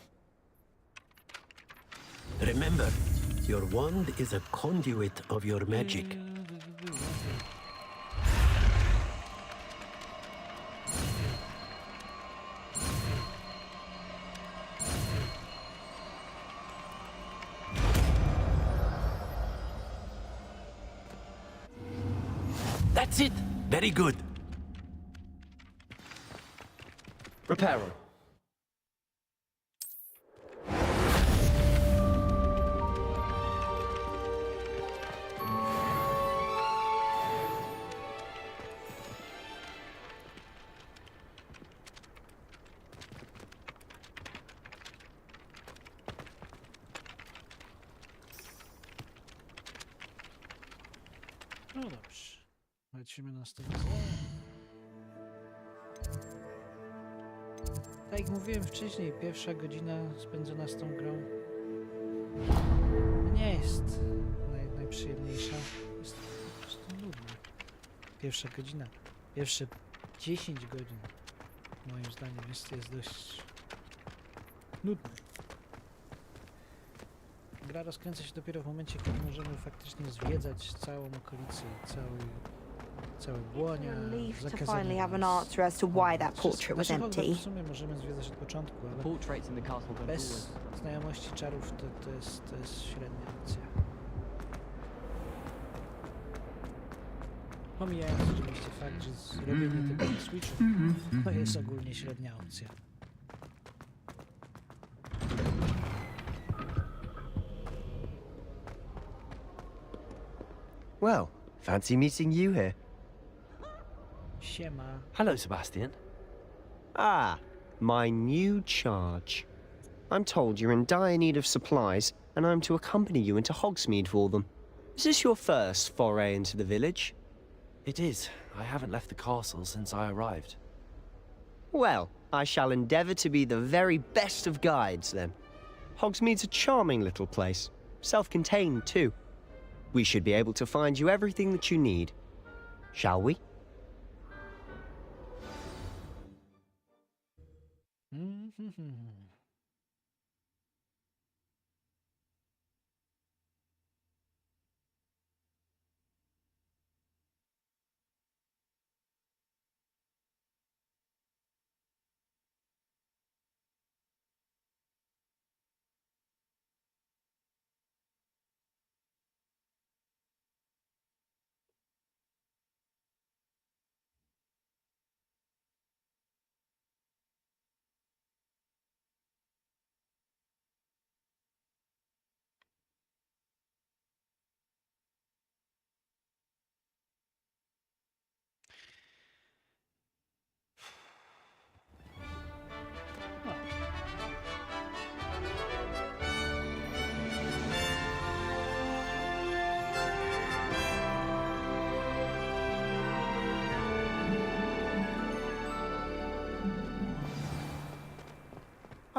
Remember, your wand is a conduit of your magic. That's it. Very good. Reparo. No dobrze. Lecimy na stronę. Tak jak mówiłem wcześniej, pierwsza godzina spędzona z tą grą nie jest najprzyjemniejsza. Jest po prostu nudna. Pierwsza godzina, pierwsze 10 godzin moim zdaniem jest dość nudna. Gra rozkręca się dopiero w momencie, kiedy możemy faktycznie zwiedzać całą okolicę, całe błonia, Finally have an answer as to why that portrait was empty. W sumie możemy zwiedzać od początku, ale bez znajomości czarów to jest średnia opcja. Pomijając oczywiście fakt, że zrobienie tego na Switchu to jest ogólnie średnia opcja. Well, fancy meeting you here. Siema. Hello, Sebastian. Ah, my new charge. I'm told you're in dire need of supplies, and I'm to accompany you into Hogsmeade for them. Is this your first foray into the village? It is. I haven't left the castle since I arrived. Well, I shall endeavour to be the very best of guides, then. Hogsmeade's a charming little place. Self-contained, too. We should be able to find you everything that you need. Shall we?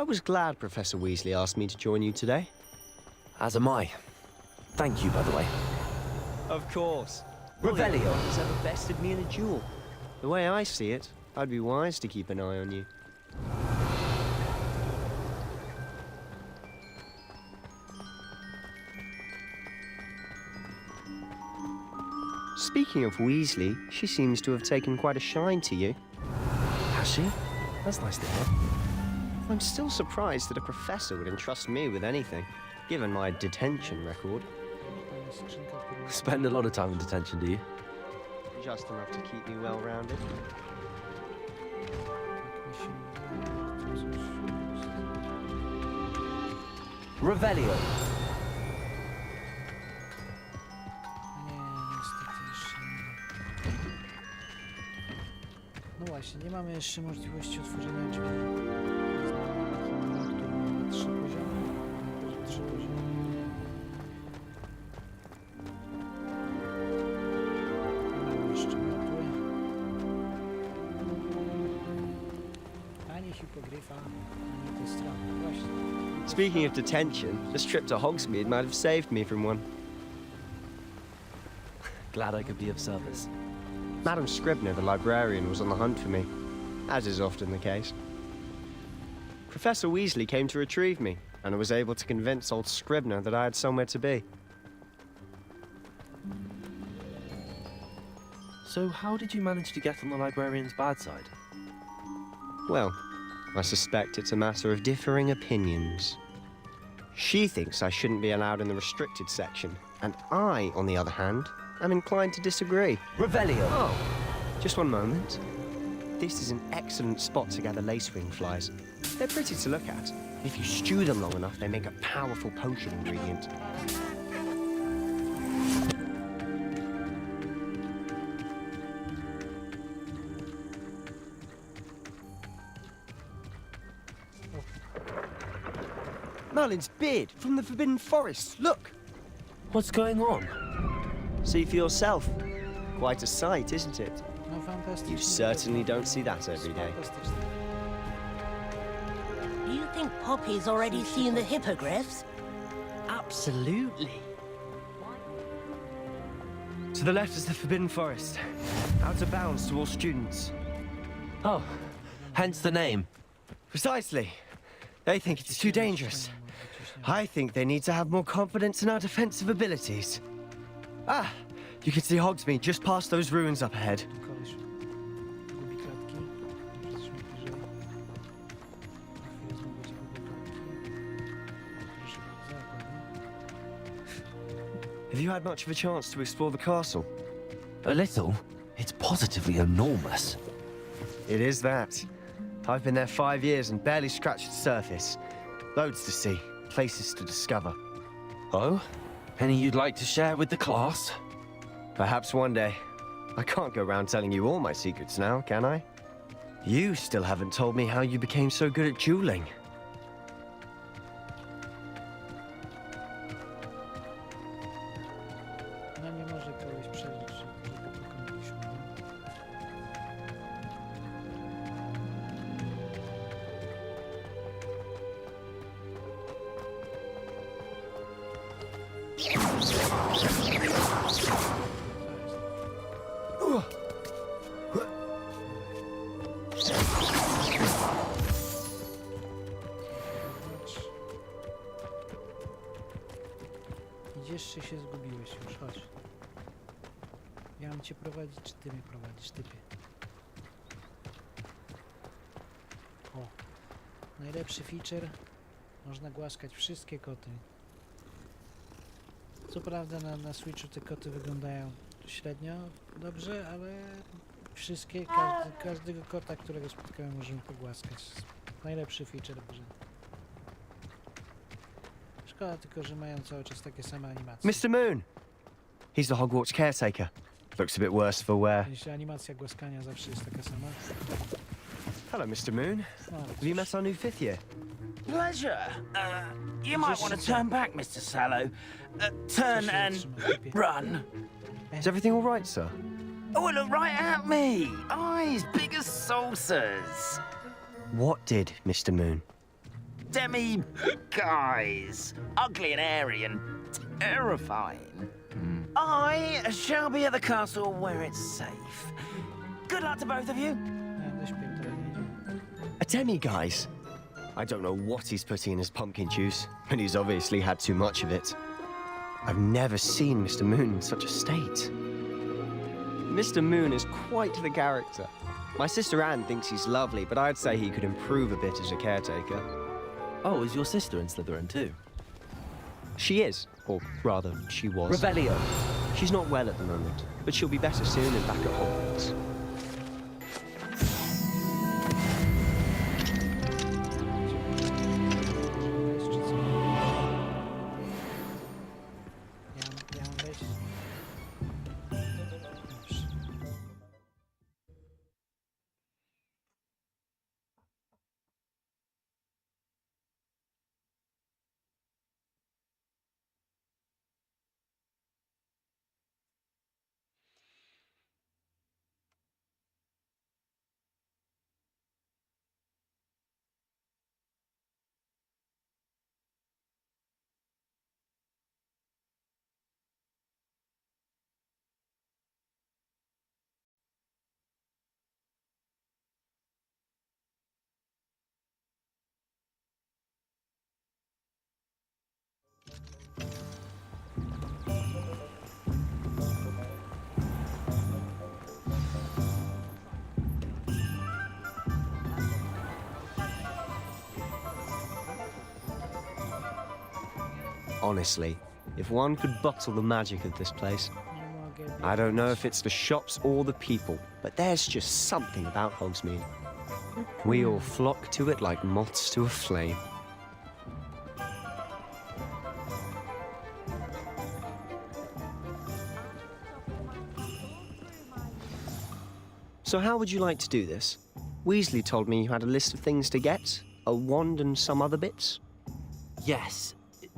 I was glad Professor Weasley asked me to join you today. As am I. Thank you, by the way. Of course. Revelio. Has ever bested me in a duel. The way I see it, I'd be wise to keep an eye on you. Speaking of Weasley, she seems to have taken quite a shine to you. Has she? That's nice to hear. I'm still surprised that a professor would entrust me with anything, given my detention record. Spend a lot of time in detention, do you? Just enough to keep me well-rounded. Revelio. No właśnie, nie mamy jeszcze możliwości otworzenia drzwi. Znamy który ma 3 poziomy. 3 poziomy. Mamy jeszcze miotły. Ani hipogryfa, ani te strony. Właśnie. Speaking of detention, this trip to Hogsmeade might have saved me from one. Glad I could be of service. Madam Scribner, the librarian, was on the hunt for me, as is often the case. Professor Weasley came to retrieve me, and I was able to convince old Scribner that I had somewhere to be. So how did you manage to get on the librarian's bad side? Well, I suspect it's a matter of differing opinions. She thinks I shouldn't be allowed in the restricted section, and I, on the other hand, am inclined to disagree. Revelio. Oh, just one moment. This is an excellent spot to gather lacewing flies. They're pretty to look at. If you stew them long enough, they make a powerful potion ingredient. Merlin's beard from the Forbidden Forest. Look! What's going on? See for yourself. Quite a sight, isn't it? No, fantastic. You certainly don't see that every day. Do you think Poppy's already seen the hippogriffs? Absolutely. To the left is the Forbidden Forest. Out of bounds to all students. Oh, hence the name. Precisely. They think it's too dangerous. I think they need to have more confidence in our defensive abilities. Ah, you can see Hogsmeade just past those ruins up ahead. Have you had much of a chance to explore the castle? A little. It's positively enormous. It is that. I've been there 5 years and barely scratched the surface. Loads to see, places to discover. Oh? Any you'd like to share with the class? Perhaps one day. I can't go around telling you all my secrets now, can I? You still haven't told me how you became so good at dueling. No nie może kogoś przeżyć, że go pokonaliśmy. Idziesz czy się zgubiłeś już? Chodź. Ja mam cię prowadzić, czy ty mnie prowadzisz, typie? O, najlepszy feature. Można głaskać wszystkie koty. Co prawda na Switchu te koty wyglądają średnio dobrze, ale wszystkie, każdego kota, którego spotkałem, możemy pogłaskać. Najlepszy feature w grze. Szkoda tylko, że mają cały czas takie same animacje. Mr. Moon! He's the Hogwarts caretaker. Looks a bit worse for wear. Jeśli animacja głaskania zawsze jest taka sama. Hello, Mr. Moon. Have you met our new 5th year? Pleasure. You might want to turn back, Mr. Sallow. Turn and run. Is everything all right, sir? Oh, look right at me. Eyes big as saucers. What did, Mr. Moon? Demi, guys, ugly and airy and terrifying. I shall be at the castle where it's safe. Good luck to both of you. A Demi, guys. I don't know what he's putting in his pumpkin juice, and he's obviously had too much of it. I've never seen Mr. Moon in such a state. Mr. Moon is quite the character. My sister Anne thinks he's lovely, but I'd say he could improve a bit as a caretaker. Oh, is your sister in Slytherin too? She is, or rather, she was. Revelio. She's not well at the moment, but she'll be better soon and back at Hogwarts. Honestly, if one could bottle the magic of this place. I don't know if it's the shops or the people, but there's just something about Hogsmeade. We all flock to it like moths to a flame. So how would you like to do this? Weasley told me you had a list of things to get, a wand and some other bits. Yes.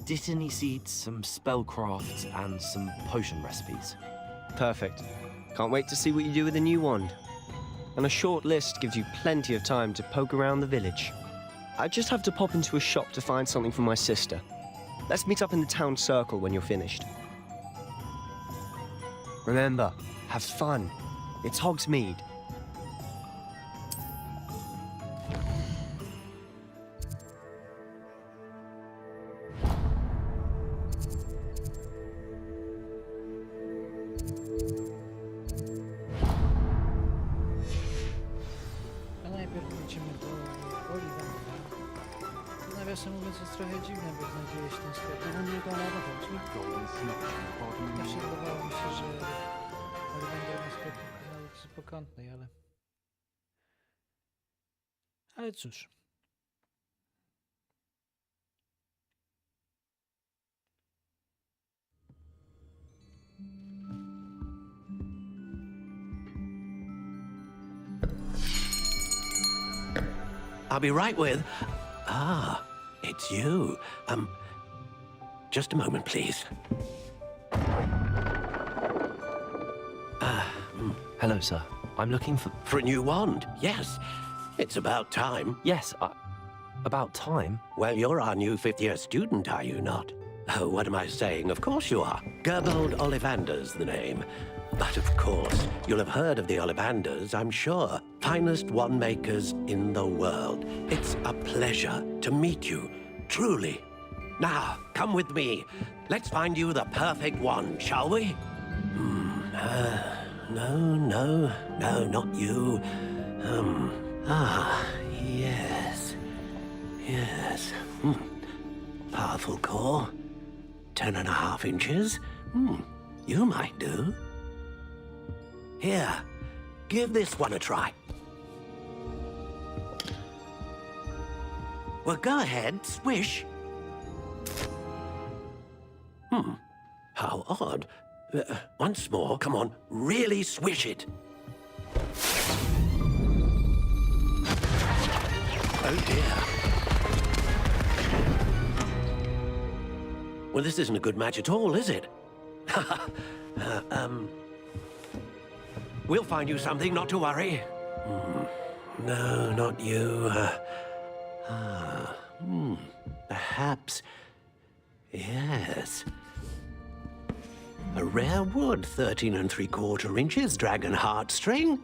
Didn't he seed some spellcrafts and some potion recipes? Perfect. Can't wait to see what you do with the new wand. And a short list gives you plenty of time to poke around the village. I just have to pop into a shop to find something for my sister. Let's meet up in the town circle when you're finished. Remember, have fun. It's Hogsmeade. Nawiasem mówiąc, jest trochę dziwne, bo znajduje się ten sklep. No nie zawsze wydawało mi się, że Oliwander ma sklep na ulicy Pokątnej, ale cóż. I'll be right with... Ah, it's you. Just a moment, please. Hello, sir. I'm looking for... For a new wand, yes. It's about time. Yes, about time? Well, you're our new fifth-year student, are you not? Oh, what am I saying? Of course you are. Gerbold Ollivander's the name. But of course, you'll have heard of the Ollivanders, I'm sure. Finest wand makers in the world. It's a pleasure to meet you, truly. Now, come with me. Let's find you the perfect wand, shall we? No, not you. Yes. Powerful core. 10.5 inches. You might do. Here, give this one a try. Well, go ahead, swish. How odd. Once more, come on, really swish it. Oh dear. Well, this isn't a good match at all, is it? We'll find you something, not to worry. No, not you. Perhaps. Yes. A rare wood, 13 3/4 inches, dragon heartstring.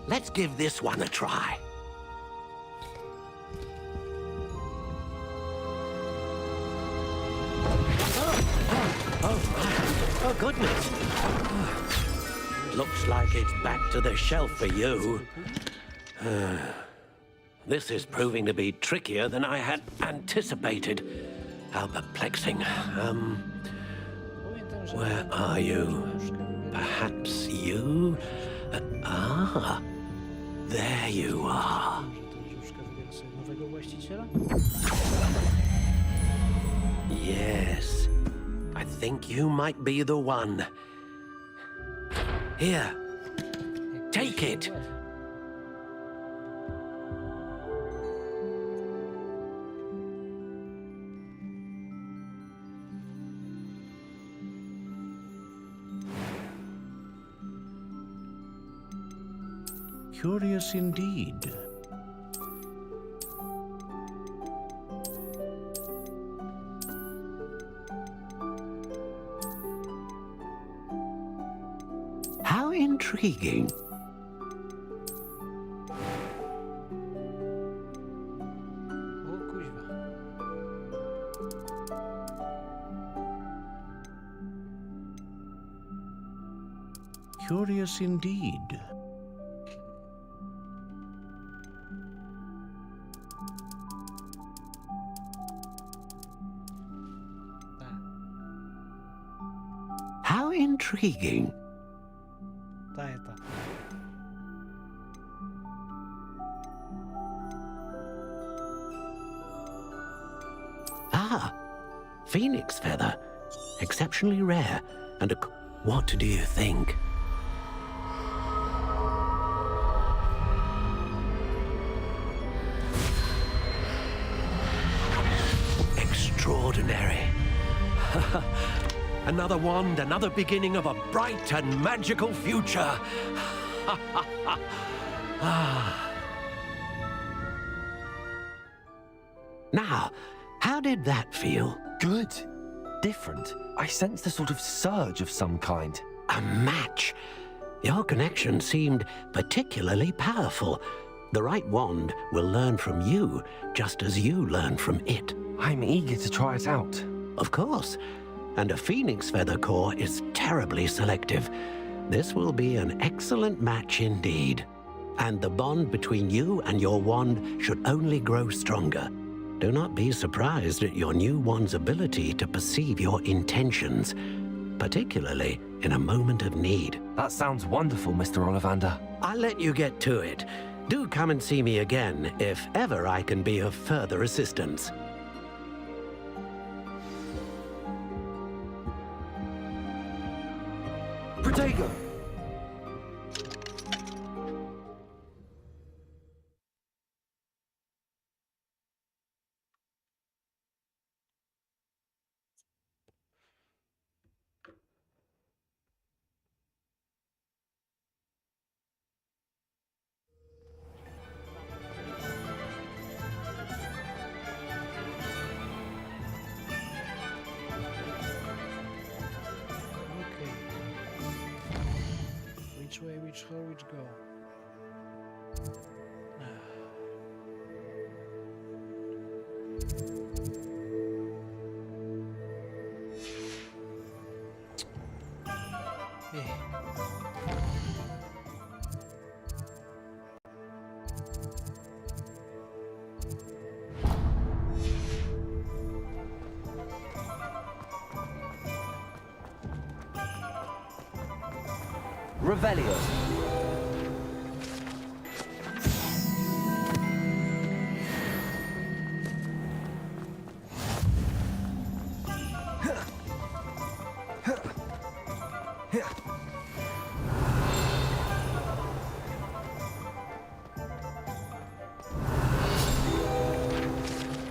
Let's give this one a try. Oh, goodness. Looks like it's back to the shelf for you. This is proving to be trickier than I had anticipated. How perplexing. Where are you? Perhaps you? There you are. Yes, I think you might be the one. Here, take it. Curious indeed. How intriguing. Curious indeed. How intriguing. Ah, phoenix feather. Exceptionally rare. And what do you think? Extraordinary. Another wand, another beginning of a bright and magical future. Now, how did that feel? Good. Different. I sensed a sort of surge of some kind. A match. Your connection seemed particularly powerful. The right wand will learn from you, just as you learn from it. I'm eager to try it out. Of course. And a phoenix feather core is terribly selective. This will be an excellent match indeed. And the bond between you and your wand should only grow stronger. Do not be surprised at your new wand's ability to perceive your intentions, particularly in a moment of need. That sounds wonderful, Mr. Ollivander. I'll let you get to it. Do come and see me again if ever I can be of further assistance. Protego! Which way, which hole, which go? Revelio.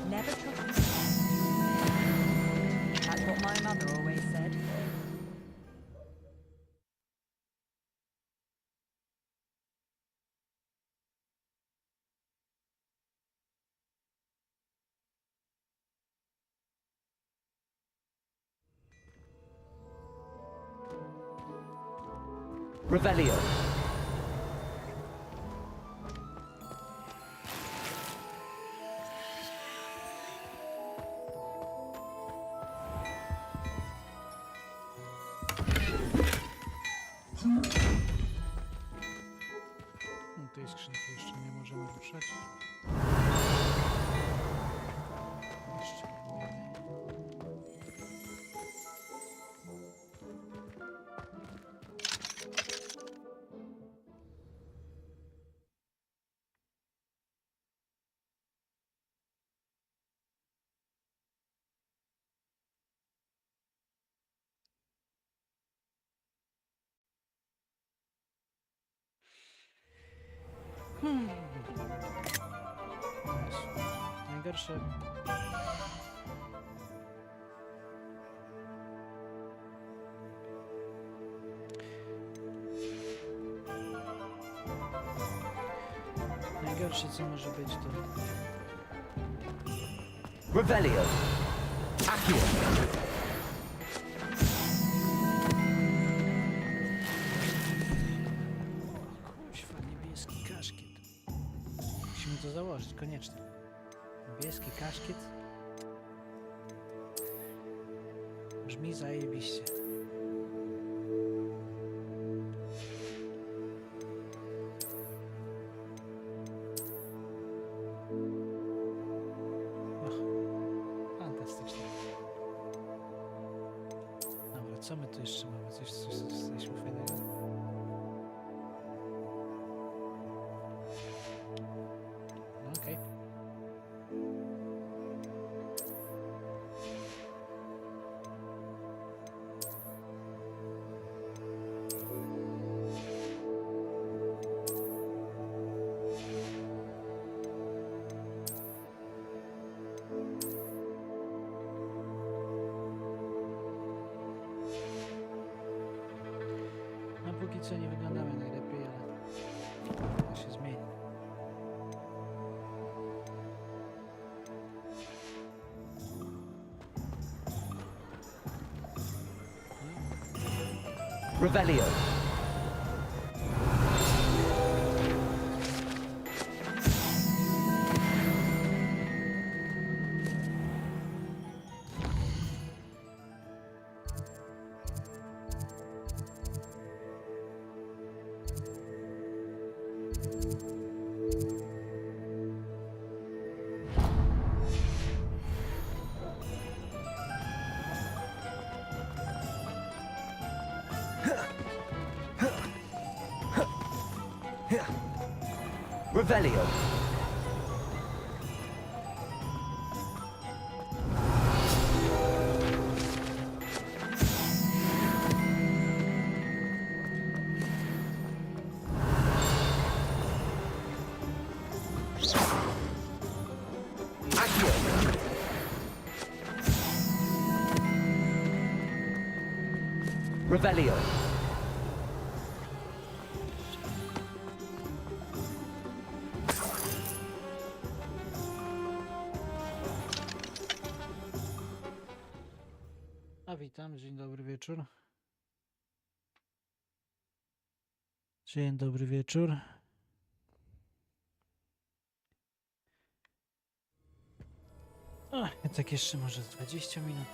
Never trust. That's what my mother always said. Revelio. No, tej skrzynki jeszcze nie możemy ruszać. Jeszcze nie. Najgorsze. Najgorsze co może być to... Revelio. Accio. Kuźwa, niebieski kaszkiet. Musimy to założyć, koniecznie. Niebieski kaszkiet. Brzmi zajebiście. Fantastycznie. Dobra, co my tu jeszcze mamy? Coś fajnego. No, okej. No póki co nie wyglądamy najlepiej, ale to się zmieni. Revelio. Revelio. Accio. Revelio. A witam, dzień dobry wieczór. Dzień dobry wieczór. A, tak jeszcze może 20 minut.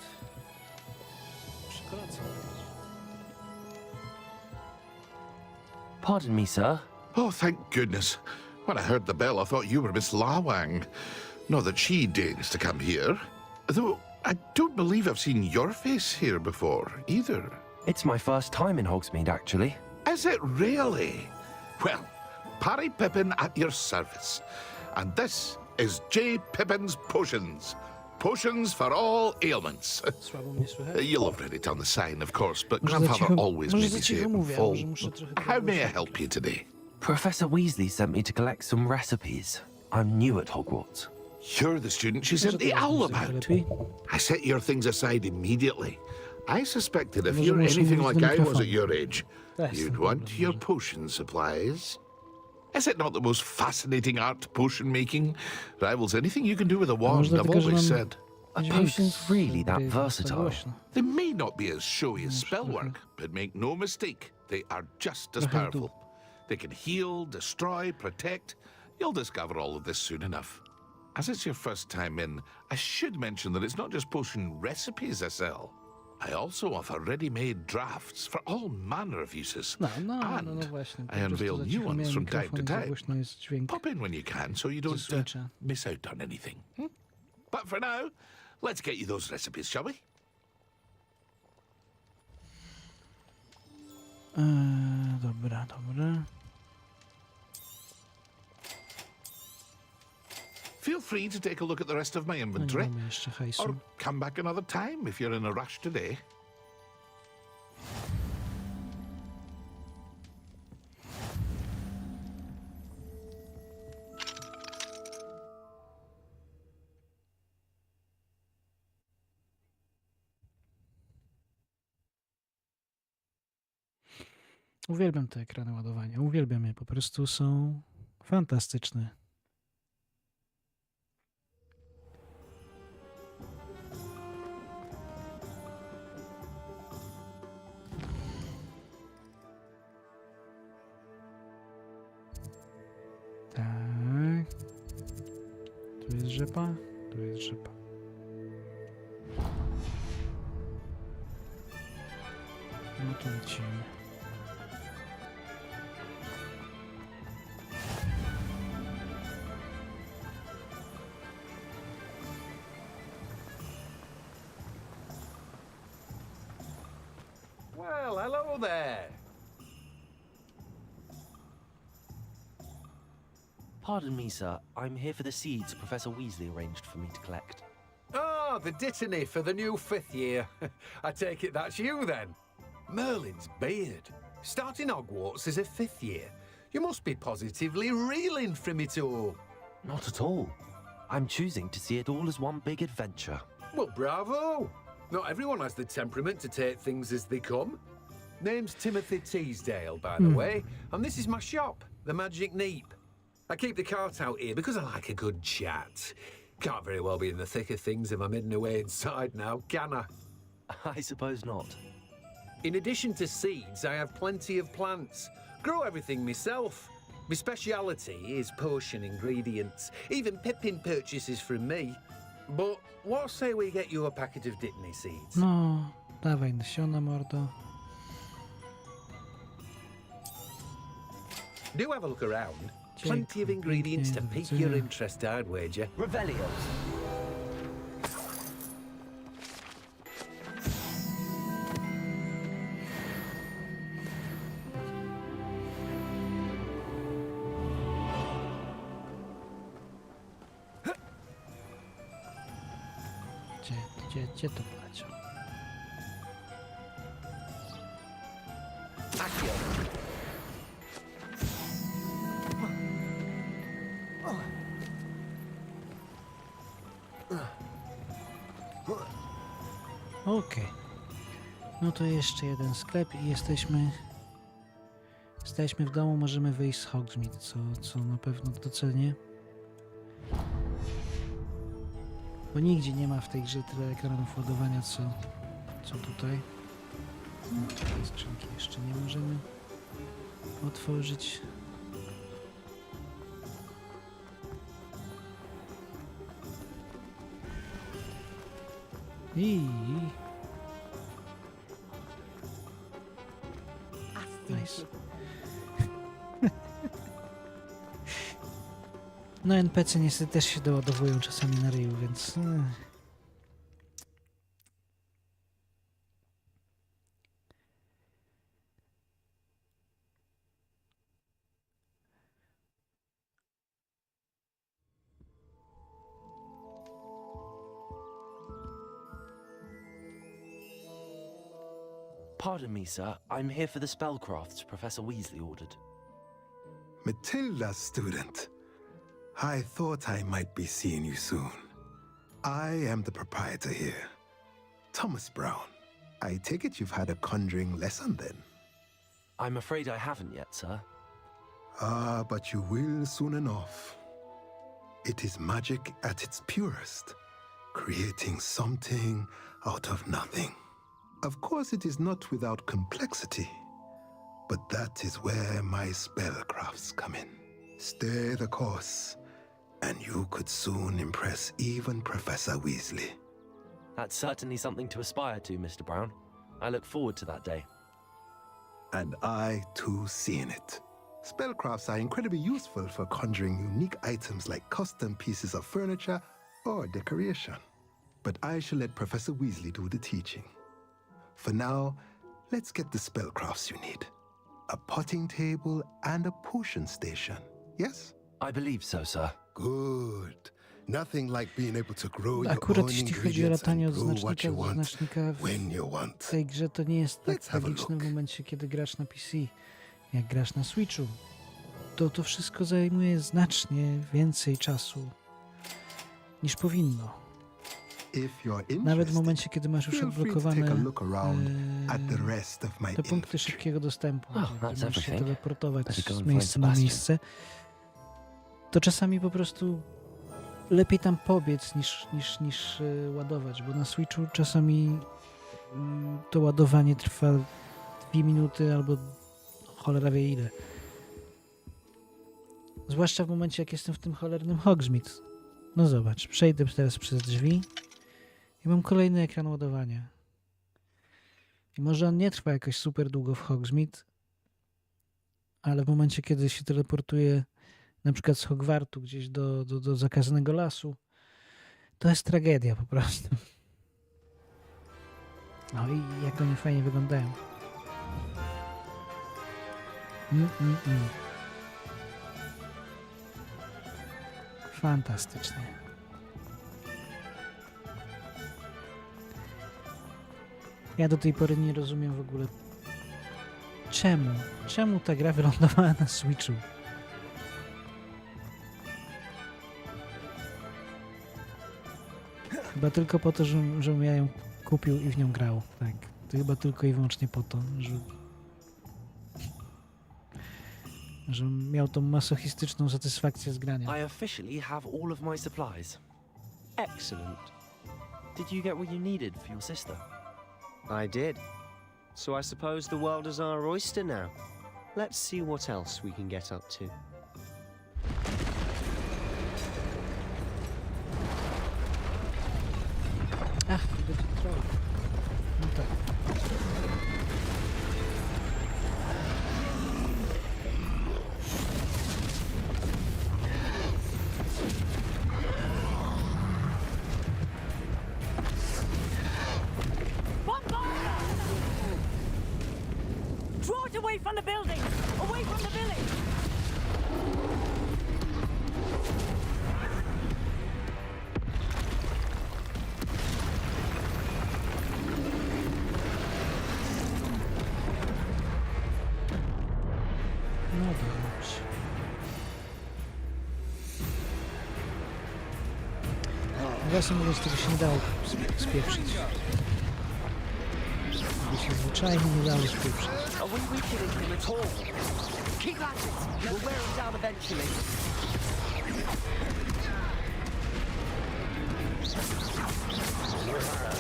Przy kolacji. Pardon me, sir. Oh, thank goodness. When I heard the bell, I thought you were Miss Lawang. Not that she deigns to come here. Though I don't believe I've seen your face here before, either. It's my first time in Hogsmeade, actually. Is it really? Well, Parry Pippin at your service. And this is J. Pippin's Potions. Potions for all ailments. You'll have read it on the sign, of course, but Grandfather always made me say it in full. How may I help you today? Professor Weasley sent me to collect some recipes. I'm new at Hogwarts. You're the student she sent the owl about. I set your things aside immediately. I suspected if you're anything like I was at your age, you'd want your potion supplies. Is it not the most fascinating art, potion making? Rivals anything you can do with a wand, I've always said. Are potions really that versatile? They may not be as showy as spellwork, but make no mistake, They are just as powerful. They can heal, destroy, protect. You'll discover all of this soon enough. As it's your first time in, I should mention that it's not just potion recipes I sell. I also offer ready-made drafts for all manner of uses. No And właśnie. I unveil new ones from time to time. Głośno jest dźwięk. Pop in when you can so you don't miss out on anything. But for now, let's get you those recipes, shall we? Dobra. Feel free to take a look at the rest of my inventory. Mamy jeszcze hajsu. Or come back another time if you're in a rush today. Uwielbiam te ekrany ładowania. Uwielbiam je. Po prostu są fantastyczne. Tak. Tu jest rzepa. Tu jest rzepa. No to lecimy. Well, hello there. Pardon me, sir. I'm here for the seeds Professor Weasley arranged for me to collect. Ah, the dittany for the new 5th year. I take it that's you, then. Merlin's beard. Starting Hogwarts as a 5th year. You must be positively reeling from it all. Not at all. I'm choosing to see it all as one big adventure. Well, bravo. Not everyone has the temperament to take things as they come. Name's Timothy Teasdale, by the way, and this is my shop, the Magic Neep. I keep the cart out here because I like a good chat. Can't very well be in the thick of things if I'm hidden away inside now, can I? I suppose not. In addition to seeds, I have plenty of plants. Grow everything myself. My speciality is potion ingredients. Even Pippin purchases from me. But what say we get you a packet of Dittany seeds? No, dawaj nasiona, mordo. Do have a look around. Plenty of ingredients to pique your interest, I'd wager. Revelio. Gdzie to poleciał? Okej. No to jeszcze jeden sklep i jesteśmy w domu, możemy wyjść z Hogsmeade, co na pewno docenię. Bo nigdzie nie ma w tej grze tyle ekranów ładowania, co tutaj. Tej skrzynki jeszcze nie możemy otworzyć. Nice. No NPC niestety też się doładowują czasami na ryju, więc... Pardon me, sir. I'm here for the spellcrafts Professor Weasley ordered. Matilda's student. I thought I might be seeing you soon. I am the proprietor here, Thomas Brown. I take it you've had a conjuring lesson then? I'm afraid I haven't yet, sir. Ah, but you will soon enough. It is magic at its purest, creating something out of nothing. Of course, it is not without complexity, But that is where my spellcrafts come in. Stay the course, and you could soon impress even Professor Weasley. That's certainly something to aspire to, Mr. Brown. I look forward to that day. And I, too, seen it. Spellcrafts are incredibly useful for conjuring unique items like custom pieces of furniture or decoration. But I shall let Professor Weasley do the teaching. For now, let's get the spellcrafts you need. A potting table and a potion station, yes? I believe so, sir. Good. Nothing like being able to grow your Akurat own jeśli chodzi o ingredients latanie and od grow what znacznika you do want znacznika when you want. w tej grze to nie jest tak Let's have a tragiczne w look. momencie, kiedy grasz na PC, jak grasz na Switchu. To wszystko zajmuje znacznie więcej czasu niż powinno. Nawet w momencie, kiedy masz już odblokowane te punkty szybkiego dostępu, gdzie możesz się teleportować z miejsca na miejsce, to czasami po prostu lepiej tam pobiec niż ładować, bo na Switchu czasami to ładowanie trwa 2 minuty albo cholera wie ile. Zwłaszcza w momencie, jak jestem w tym cholernym Hogsmeade. No zobacz, przejdę teraz przez drzwi i mam kolejny ekran ładowania. I może on nie trwa jakoś super długo w Hogsmeade, ale w momencie, kiedy się teleportuję na przykład z Hogwartu gdzieś do zakazanego lasu, to jest tragedia po prostu. No i jak oni fajnie wyglądają. Fantastycznie. Ja do tej pory nie rozumiem w ogóle czemu ta gra wylądowała na Switchu. Chyba tylko po to, żebym ja ją kupił i w nią grał. Tak. To chyba tylko i wyłącznie po to, żebym miał tą masochistyczną satysfakcję z grania. I officially have all of my supplies. Excellent. Did you get what you needed for your sister? I did. So I suppose the world is our oyster now. Let's see what else we can get up to. Ach, będzie troll. No tak. Draw it away from the building! Away from the village! No dobrze. Nawiasem mówiąc, tego się nie dało spieprzyć. Tego się zwyczajnie nie dało spieprzyć. Are we weakening him at all? Keep at it! We'll wear him down eventually.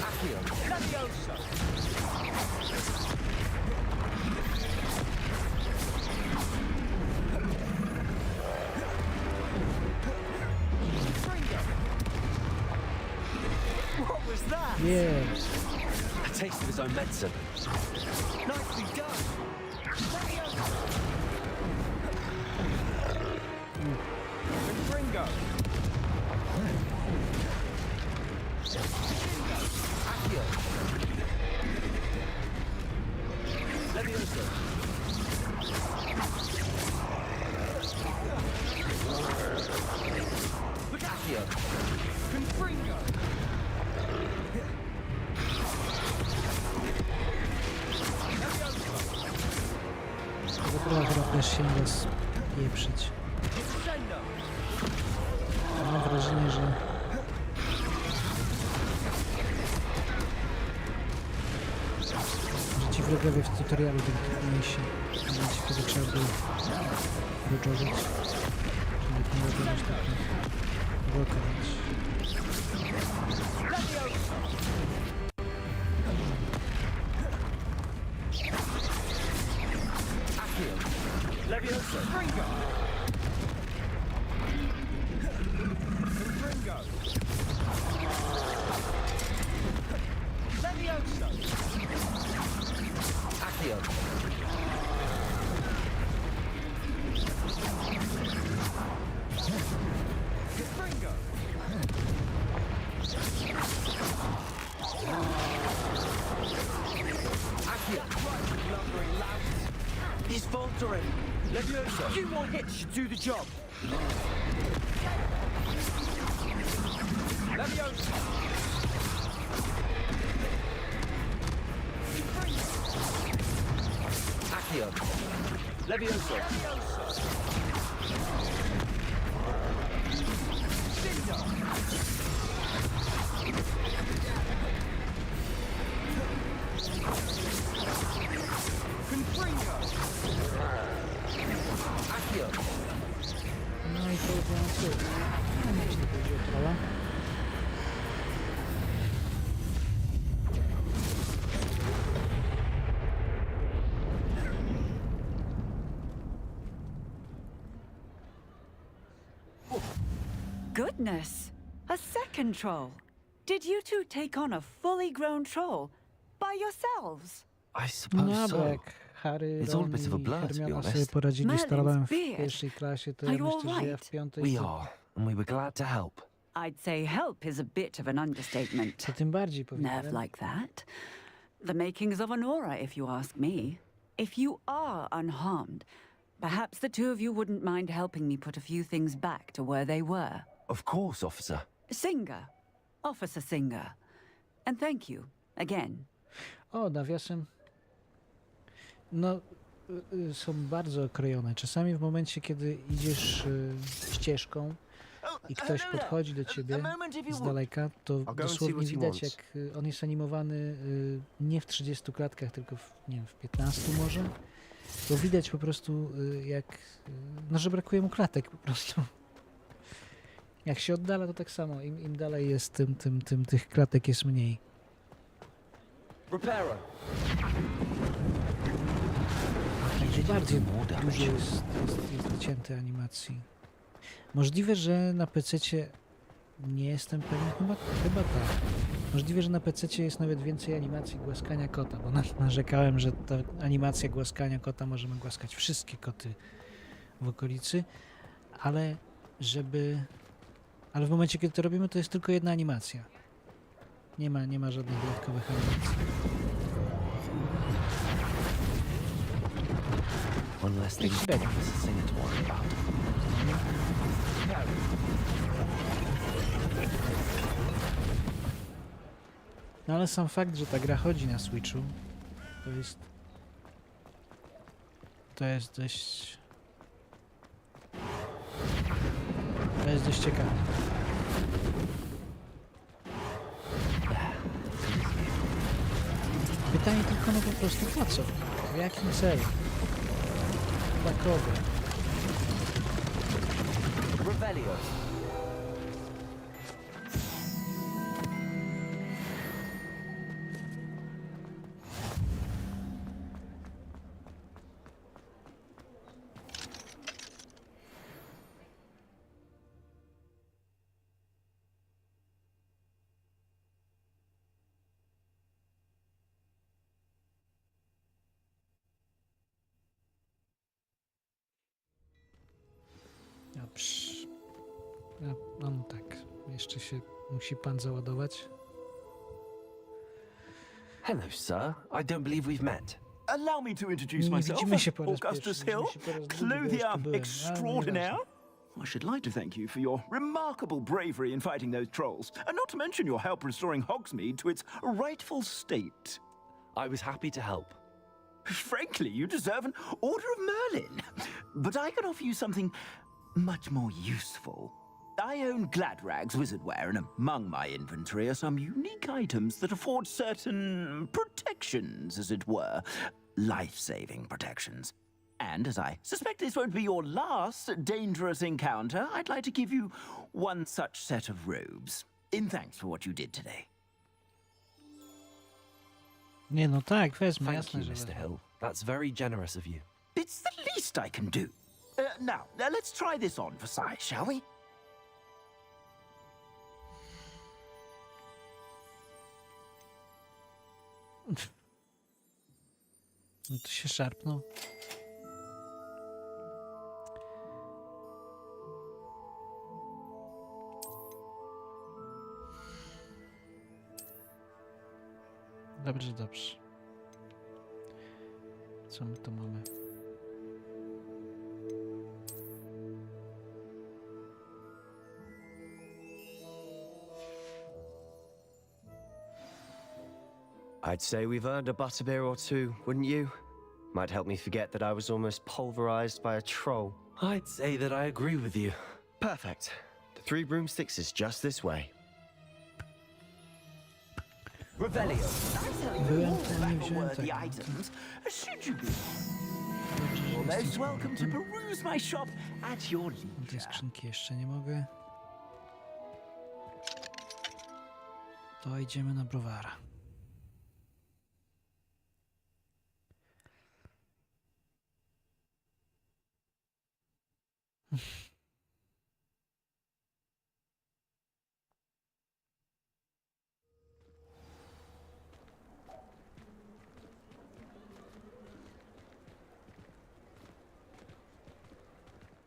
Accio, Leviosa! What was that? Yes. A taste of his own medicine. Nicely done! Ringo! Accio! Leviosa! Accio! Confringo! Dobra, chyba też się nie spieprzyć. Mam wrażenie, że ci wrogowie w tutorialu byli mniejsi. W momencie, kiedy trzeba było dodżować, żeby nie ładować takich blokować. Levioso! A few more hits should do the job. Levioso! Accio! Levioso! Cinder! Confringo! Accio! No i to włączy. No myślę, że będzie trolla. Goodness! A second troll. Did you two take on a fully grown troll by yourselves? I suppose No, bo so. jak Harry, It's all a Ron bit of a i blur, to be Hermiona sobie honest. poradzili z trolem w beard. pierwszej klasie, to Are ja you myślę, all że ja right? w piątej We to, are, and we were glad to help. I'd say help is a bit of an understatement. to tym bardziej Nerve powinienem. like that. The makings of an aura, if you ask me. If you are unharmed, perhaps the two of you wouldn't mind helping me put a few things back to where they were. Of course, officer. Singer. Officer Singer. And thank you, again. O, nawiasem. No, są bardzo okrojone. Czasami w momencie, kiedy idziesz ścieżką i ktoś podchodzi do ciebie z daleka, to dosłownie widać, jak on jest animowany nie w 30 klatkach, tylko w, nie wiem, w 15 może. Bo widać po prostu, jak, no, że brakuje mu klatek po prostu. Jak się oddala, to tak samo. Im dalej jest, tym tych klatek jest mniej. Reparo! Także bardzo dużo jest wycięte animacji. Możliwe, że na PC-cie nie jestem pewien, chyba tak. Możliwe, że na PC-cie jest nawet więcej animacji głaskania kota, bo narzekałem, że ta animacja głaskania kota, możemy głaskać wszystkie koty w okolicy, ale w momencie, kiedy to robimy, to jest tylko jedna animacja. Nie ma żadnych dodatkowych animacji. One less thing for Professor Singer to worry about. No ale sam fakt, że ta gra chodzi na Switchu, to jest dość ciekawe. Pytanie tylko, no po prostu po co? W jakim celu? Dla kogo? Revelio! Dobrze. No tak, jeszcze się musi pan załadować. Hello, sir. I don't believe we've met. Allow me to introduce Nie myself. widzimy się po raz Augustus pierwszy, Hill, widzimy się po raz drugi, bo już tu clothier byłem. extraordinaire. I should like to thank you for your remarkable bravery in fighting those trolls, and not to mention your help restoring Hogsmeade to its rightful state. I was happy to help. Frankly, you deserve an Order of Merlin. But I can offer you something much more useful. I own Gladrag's wizardware, and among my inventory are some unique items that afford certain protections, as it were. Life-saving protections. And as I suspect this won't be your last dangerous encounter, I'd like to give you one such set of robes, in thanks for what you did today. Nie, no tak, wezmę, Thank jasne, you, że Mr. wezmę. Hill. That's very generous of you. It's the least I can do. Now, let's try this on for size, shall we? No to się szarpnął. Dobrze, dobrze. Co my tu mamy? I'd say we've earned a butterbeer or two, wouldn't you? Might help me forget that I was almost pulverized by a troll. I'd say that I agree with you. Perfect. The 3 broomsticks is just this way. Revelio. Byłem, to nie wziąłem The tego. items, should you be? You're most welcome to peruse my shop at your Tej leisure. skrzynki jeszcze nie mogę. To idziemy na browara.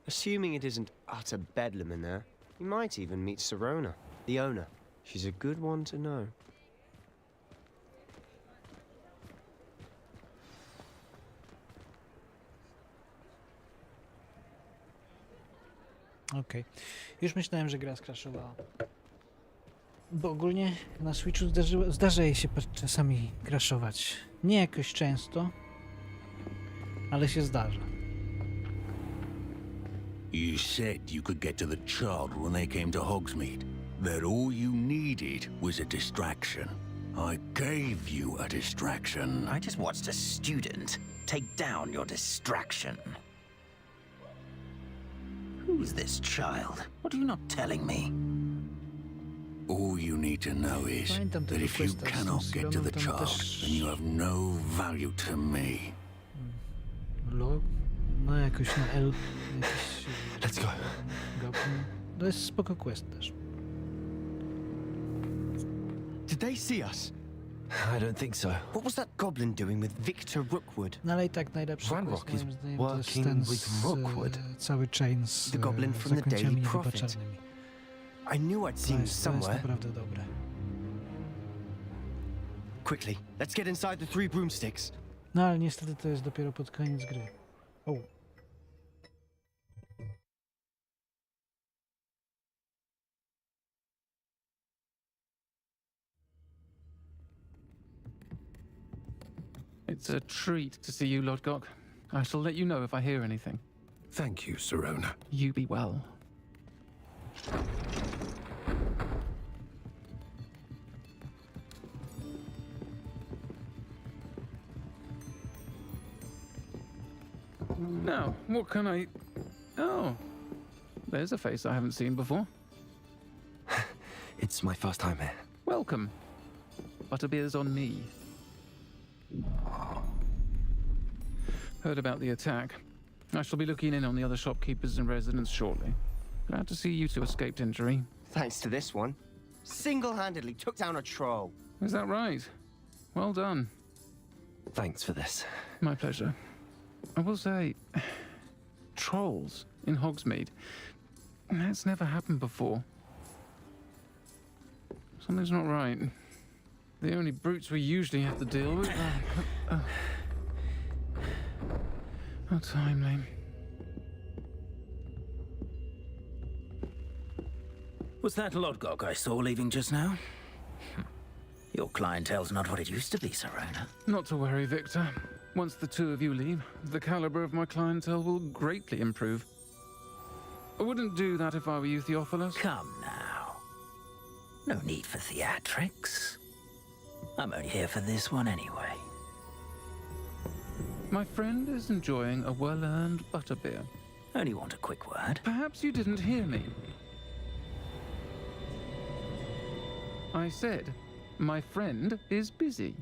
Assuming it isn't utter bedlam in there, you might even meet Sirona, the owner. She's a good one to know. Okej. Już myślałem, że gra skraszowała. Bo ogólnie na Switchu zdarza jej się czasami crashować. Nie jakoś często, ale się zdarza. You said you could get to the child when they came to Hogsmeade. That all you needed was a distraction. I gave you a distraction. I just watched a student take down your distraction. Who's this child? What are you not telling me? All you need to know is Pamiętam that tego if you questa z tą cannot get to the Sironą, tam child, też... then you have no value to me. No jakoś na L... Jakiś... Let's go. To jest spoko quest też. Did they see us? I don't think so. What was that goblin doing with Victor Rookwood? No ale i tak najlepszy Ranrock quest is moim zdaniem to jest working ten with z, Rookwood. cały chain z The goblin from the zaklęciami Daily Prophet. niewybaczalnymi. I knew I'd To seen him jest somewhere. naprawdę dobre. Quickly, let's get inside the 3 broomsticks. No ale niestety to jest dopiero pod koniec gry. O. It's a treat to see you, Lodgok. I shall let you know if I hear anything. Thank you, Sirona. You be well. Now, what can I... Oh, there's a face I haven't seen before. It's my first time here. Welcome. Butterbeer's on me. Heard about the attack. I shall be looking in on the other shopkeepers and residents shortly. Glad to see you two escaped injury. Thanks to this one. Single-handedly took down a troll. Is that right? Well done. Thanks for this. My pleasure. I will say, trolls in Hogsmeade. That's never happened before. Something's not right. The only brutes we usually have to deal with. How timely. Was that Lodgok I saw leaving just now? Your clientele's not what it used to be, Sirona. Not to worry, Victor. Once the two of you leave, the caliber of my clientele will greatly improve. I wouldn't do that if I were you, Theophilus. Come now. No need for theatrics. I'm only here for this one anyway. My friend is enjoying a well-earned butterbeer. Only want a quick word. Perhaps you didn't hear me. I said, my friend is busy.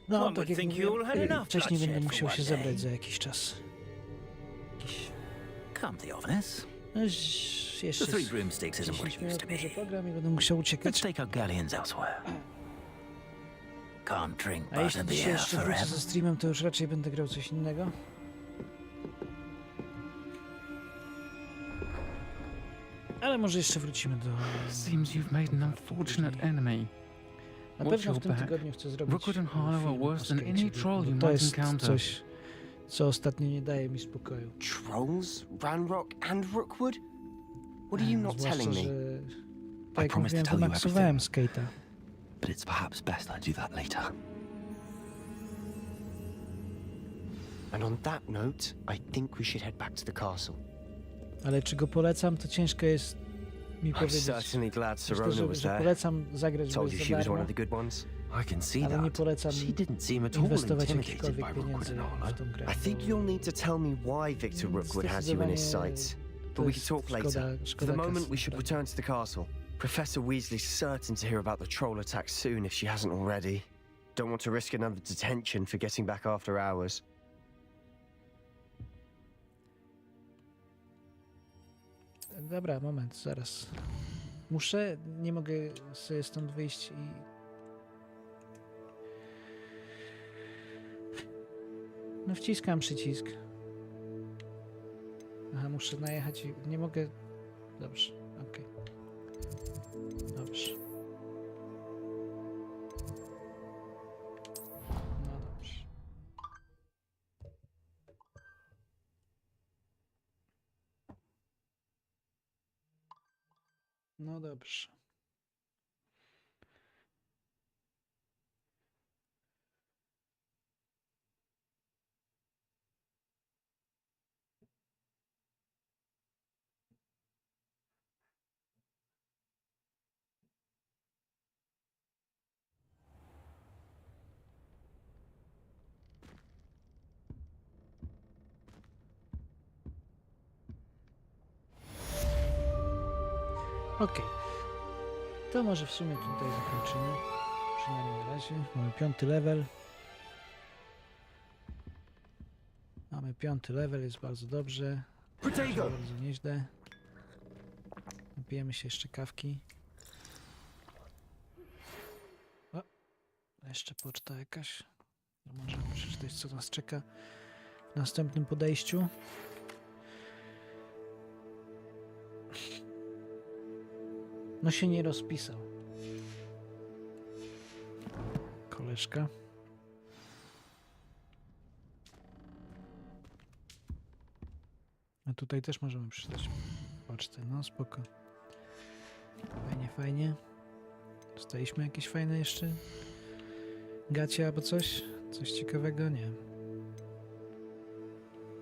No, One would tak jak think you all had mówiłem, enough wcześniej będę bloodshed for musiał się one day. zebrać za jakiś czas. Come, Theophilus. No, The jeszcze 3 broomsticks isn't 10 what it used minut to be. może program i będę musiał uciekać. Let's take our galleons elsewhere. Can't drink A jeśli dzisiaj butterbeer jeszcze wrócę forever. ze streamem, to już raczej będę grał coś innego. Ale może jeszcze wrócimy do... Seems you've made an unfortunate enemy. Na Watch pewno w your tym back. tygodniu chcę zrobić Rookwood and Harlow are film worse o than any skacie, troll you bo to might jest encounter. coś, co ostatnio nie daje mi spokoju. Trolls, Ranrock and Rookwood? What are you not Zwłaszcza, telling me? że... Tak jak promise to mówiłem, tell you wymaksowałem skate'a. but it's perhaps best I do that later. And on that note, I think we should head back to the castle. Ale czy go polecam, to ciężko jest mi I'm powiedzieć. certainly glad Myślę, Serona was że there. polecam zagrać Told bez you za she was one darmo, of the good ones. I can see ale nie that. polecam She didn't seem at all inwestować intimidated by jakichkolwiek pieniędzy Rookwood and w tą grę. I think you'll need to tell me why Victor Rookwood has you in his sights. But we can talk later. For the moment, we should return to the castle. Professor Weasley's certain to hear about the troll attack soon if she hasn't already. Don't want to risk another detention for getting back after hours. Dobra, moment, zaraz. Nie mogę sobie stąd wyjść i... No wciskam przycisk. Aha, muszę najechać i nie mogę... Dobrze, okej. Dobrze. No dobrze. No dobrze. Okej. To może w sumie tutaj zakończymy. Przynajmniej na razie. Mamy 5. level. Mamy 5. level, jest bardzo dobrze. Bardzo nieźle. Napijemy się jeszcze kawki. O, jeszcze poczta jakaś. Możemy przeczytać, co nas czeka w następnym podejściu. No się nie rozpisał. Koleżka. A tutaj też możemy przeczytać pocztę. No spoko. Fajnie, fajnie. Dostaliśmy jakieś fajne jeszcze gacie albo coś? Coś ciekawego? Nie.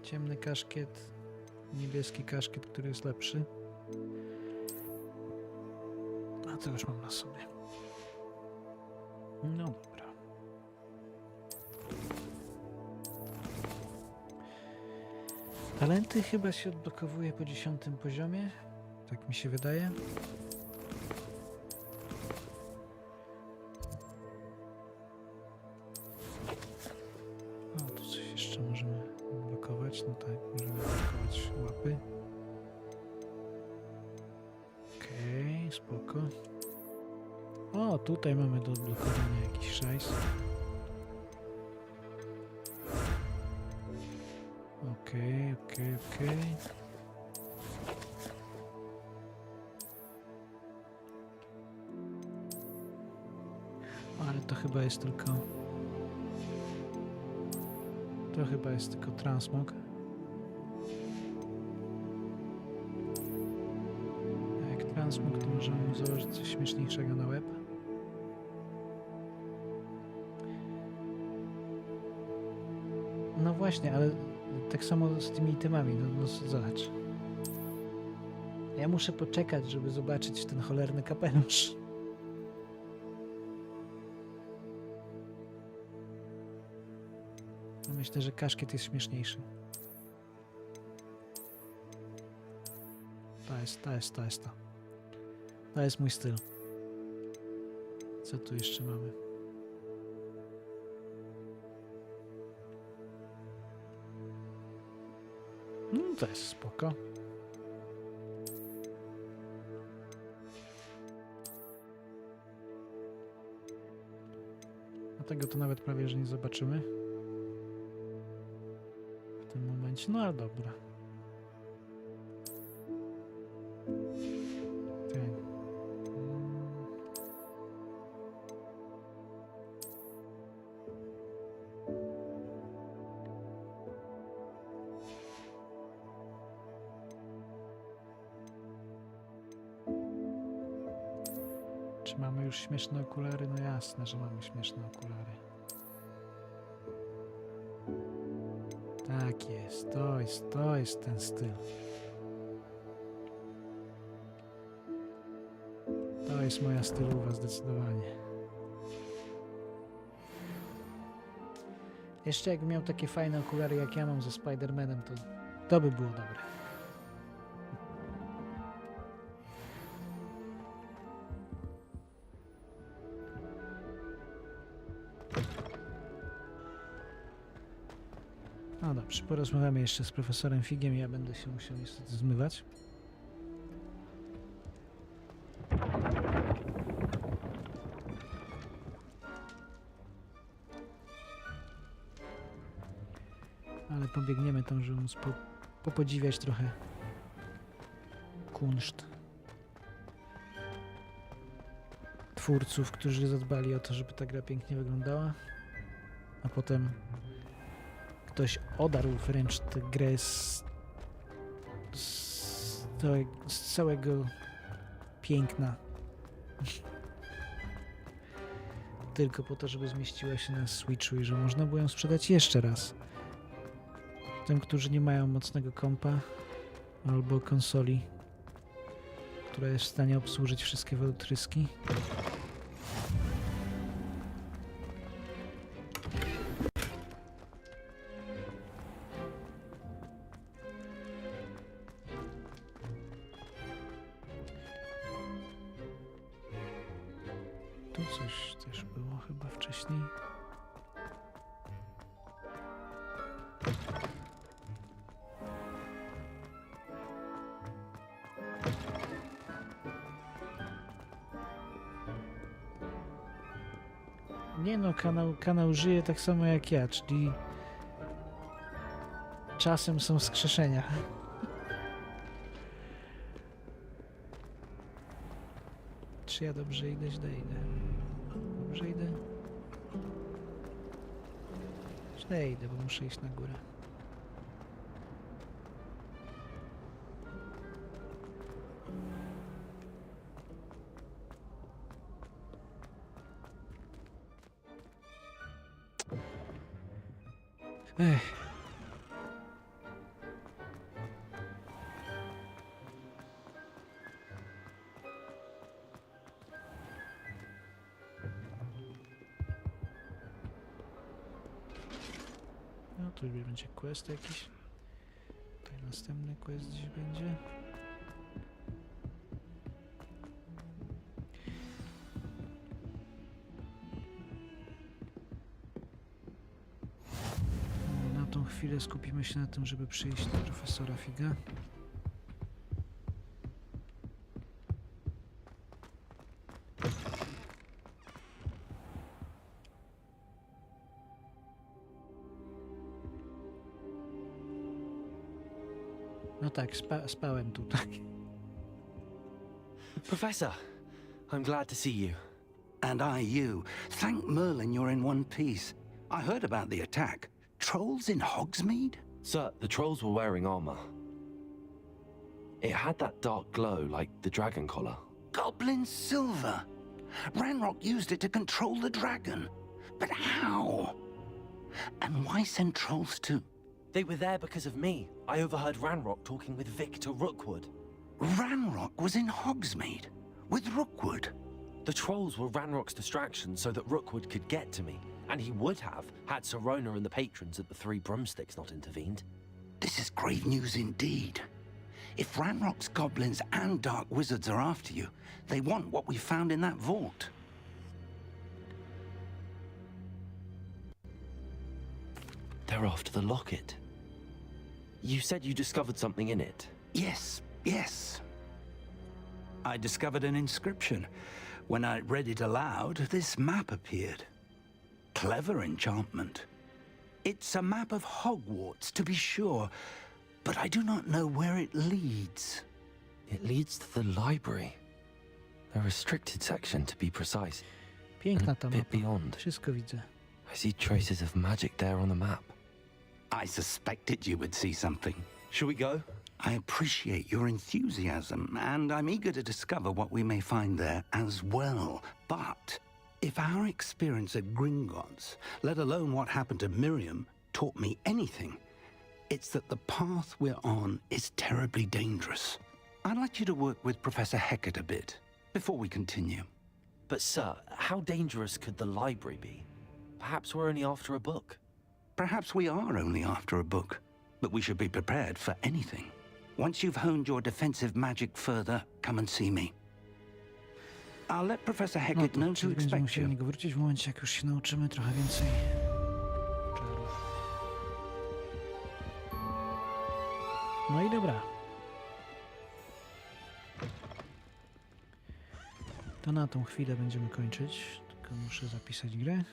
Ciemny kaszkiet. Niebieski kaszkiet, który jest lepszy. A to już mam na sobie. No dobra. Talenty chyba się odblokowuje po 10. poziomie. Tak mi się wydaje. O, tu coś jeszcze możemy blokować. No tak, możemy blokować łapy. Okej, spoko. O, tutaj mamy do odblokowania jakiś szajs. Okej. Ale to chyba jest tylko... To chyba jest tylko transmog. A jak transmog, to możemy założyć coś śmieszniejszego na łeb. No właśnie, ale tak samo z tymi itemami, no zobacz. Ja muszę poczekać, żeby zobaczyć ten cholerny kapelusz. No myślę, że kaszkiet jest śmieszniejszy. To. To jest mój styl. Co tu jeszcze mamy? No to jest spoko. A tego to nawet prawie, że nie zobaczymy w tym momencie. No ale dobra. Czy mamy już śmieszne okulary? No jasne, że mamy śmieszne okulary. Tak jest, to jest ten styl. To jest moja stylowa zdecydowanie. Jeszcze jakbym miał takie fajne okulary jak ja mam ze Spider-Manem, to by było dobre. No dobrze, porozmawiamy jeszcze z profesorem Figiem i ja będę się musiał niestety zmywać. Ale pobiegniemy tam, żeby móc popodziwiać trochę kunszt twórców, którzy zadbali o to, żeby ta gra pięknie wyglądała, a potem ktoś odarł wręcz tę grę z całego piękna tylko po to, żeby zmieściła się na Switchu i że można było ją sprzedać jeszcze raz tym, którzy nie mają mocnego kompa albo konsoli, która jest w stanie obsłużyć wszystkie wytryski. Tu coś też było chyba wcześniej. Nie no, kanał żyje tak samo jak ja, czyli czasem są wskrzeszenia. Czy ja dobrze idę? Źle idę. Dobrze idę? Źle idę, bo muszę iść na górę. Ech. No tu będzie quest jakiś. Tutaj następny quest gdzieś będzie. Na tą chwilę skupimy się na tym, żeby przyjść do profesora Figa. No tak, spałem tutaj. Professor, I'm glad to see you. And you. Thank Merlin you're in one piece. I heard about the attack. Trolls in Hogsmeade? Sir, the trolls were wearing armor. It had that dark glow like the dragon collar. Goblin silver. Ranrock used it to control the dragon. But how? And why send trolls to... They were there because of me. I overheard Ranrock talking with Victor Rookwood. Ranrock was in Hogsmeade with Rookwood. The trolls were Ranrock's distraction so that Rookwood could get to me. And he would have, had Sirona and the patrons at the Three Broomsticks not intervened. This is grave news indeed. If Ranrock's goblins and dark wizards are after you, they want what we found in that vault. They're after the locket. You said you discovered something in it. Yes. I discovered an inscription. When I read it aloud, this map appeared. Clever enchantment. It's a map of Hogwarts, to be sure, but I do not know where it leads. It leads to the library. A restricted section, to be precise. Piękna ta a bit mapa. beyond. Wszystko widzę. I see traces of magic there on the map. I suspected you would see something. Shall we go? I appreciate your enthusiasm, and I'm eager to discover what we may find there as well. But if our experience at Gringotts, let alone what happened to Miriam, taught me anything, it's that the path we're on is terribly dangerous. I'd like you to work with Professor Hecat a bit before we continue. But sir, how dangerous could the library be? Perhaps we're only after a book. Perhaps we are only after a book, but we should be prepared for anything. Once you've honed your defensive magic further, come and see me. I'll let Professor Hecat know to Będziemy expect musieli you. do niego wrócić w momencie, jak już się nauczymy trochę więcej czarów. No i dobra. To na tą chwilę będziemy kończyć. Tylko muszę zapisać grę.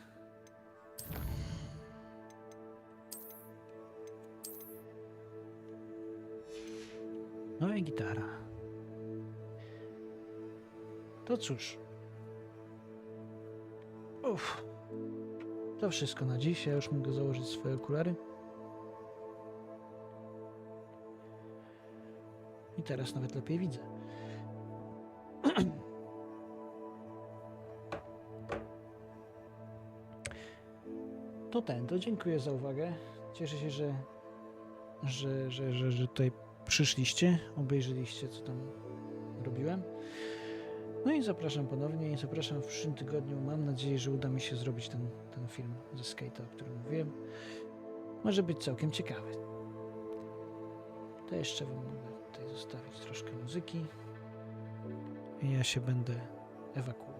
No i gitara. To cóż. To wszystko na dziś. Ja już mogę założyć swoje okulary. I teraz nawet lepiej widzę. To dziękuję za uwagę. Cieszę się, że tutaj przyszliście, obejrzeliście, co tam robiłem. No i zapraszam ponownie i zapraszam w przyszłym tygodniu. Mam nadzieję, że uda mi się zrobić ten film ze skate'a, o którym mówiłem. Może być całkiem ciekawy. To jeszcze wam mogę tutaj zostawić troszkę muzyki. I ja się będę ewakuował.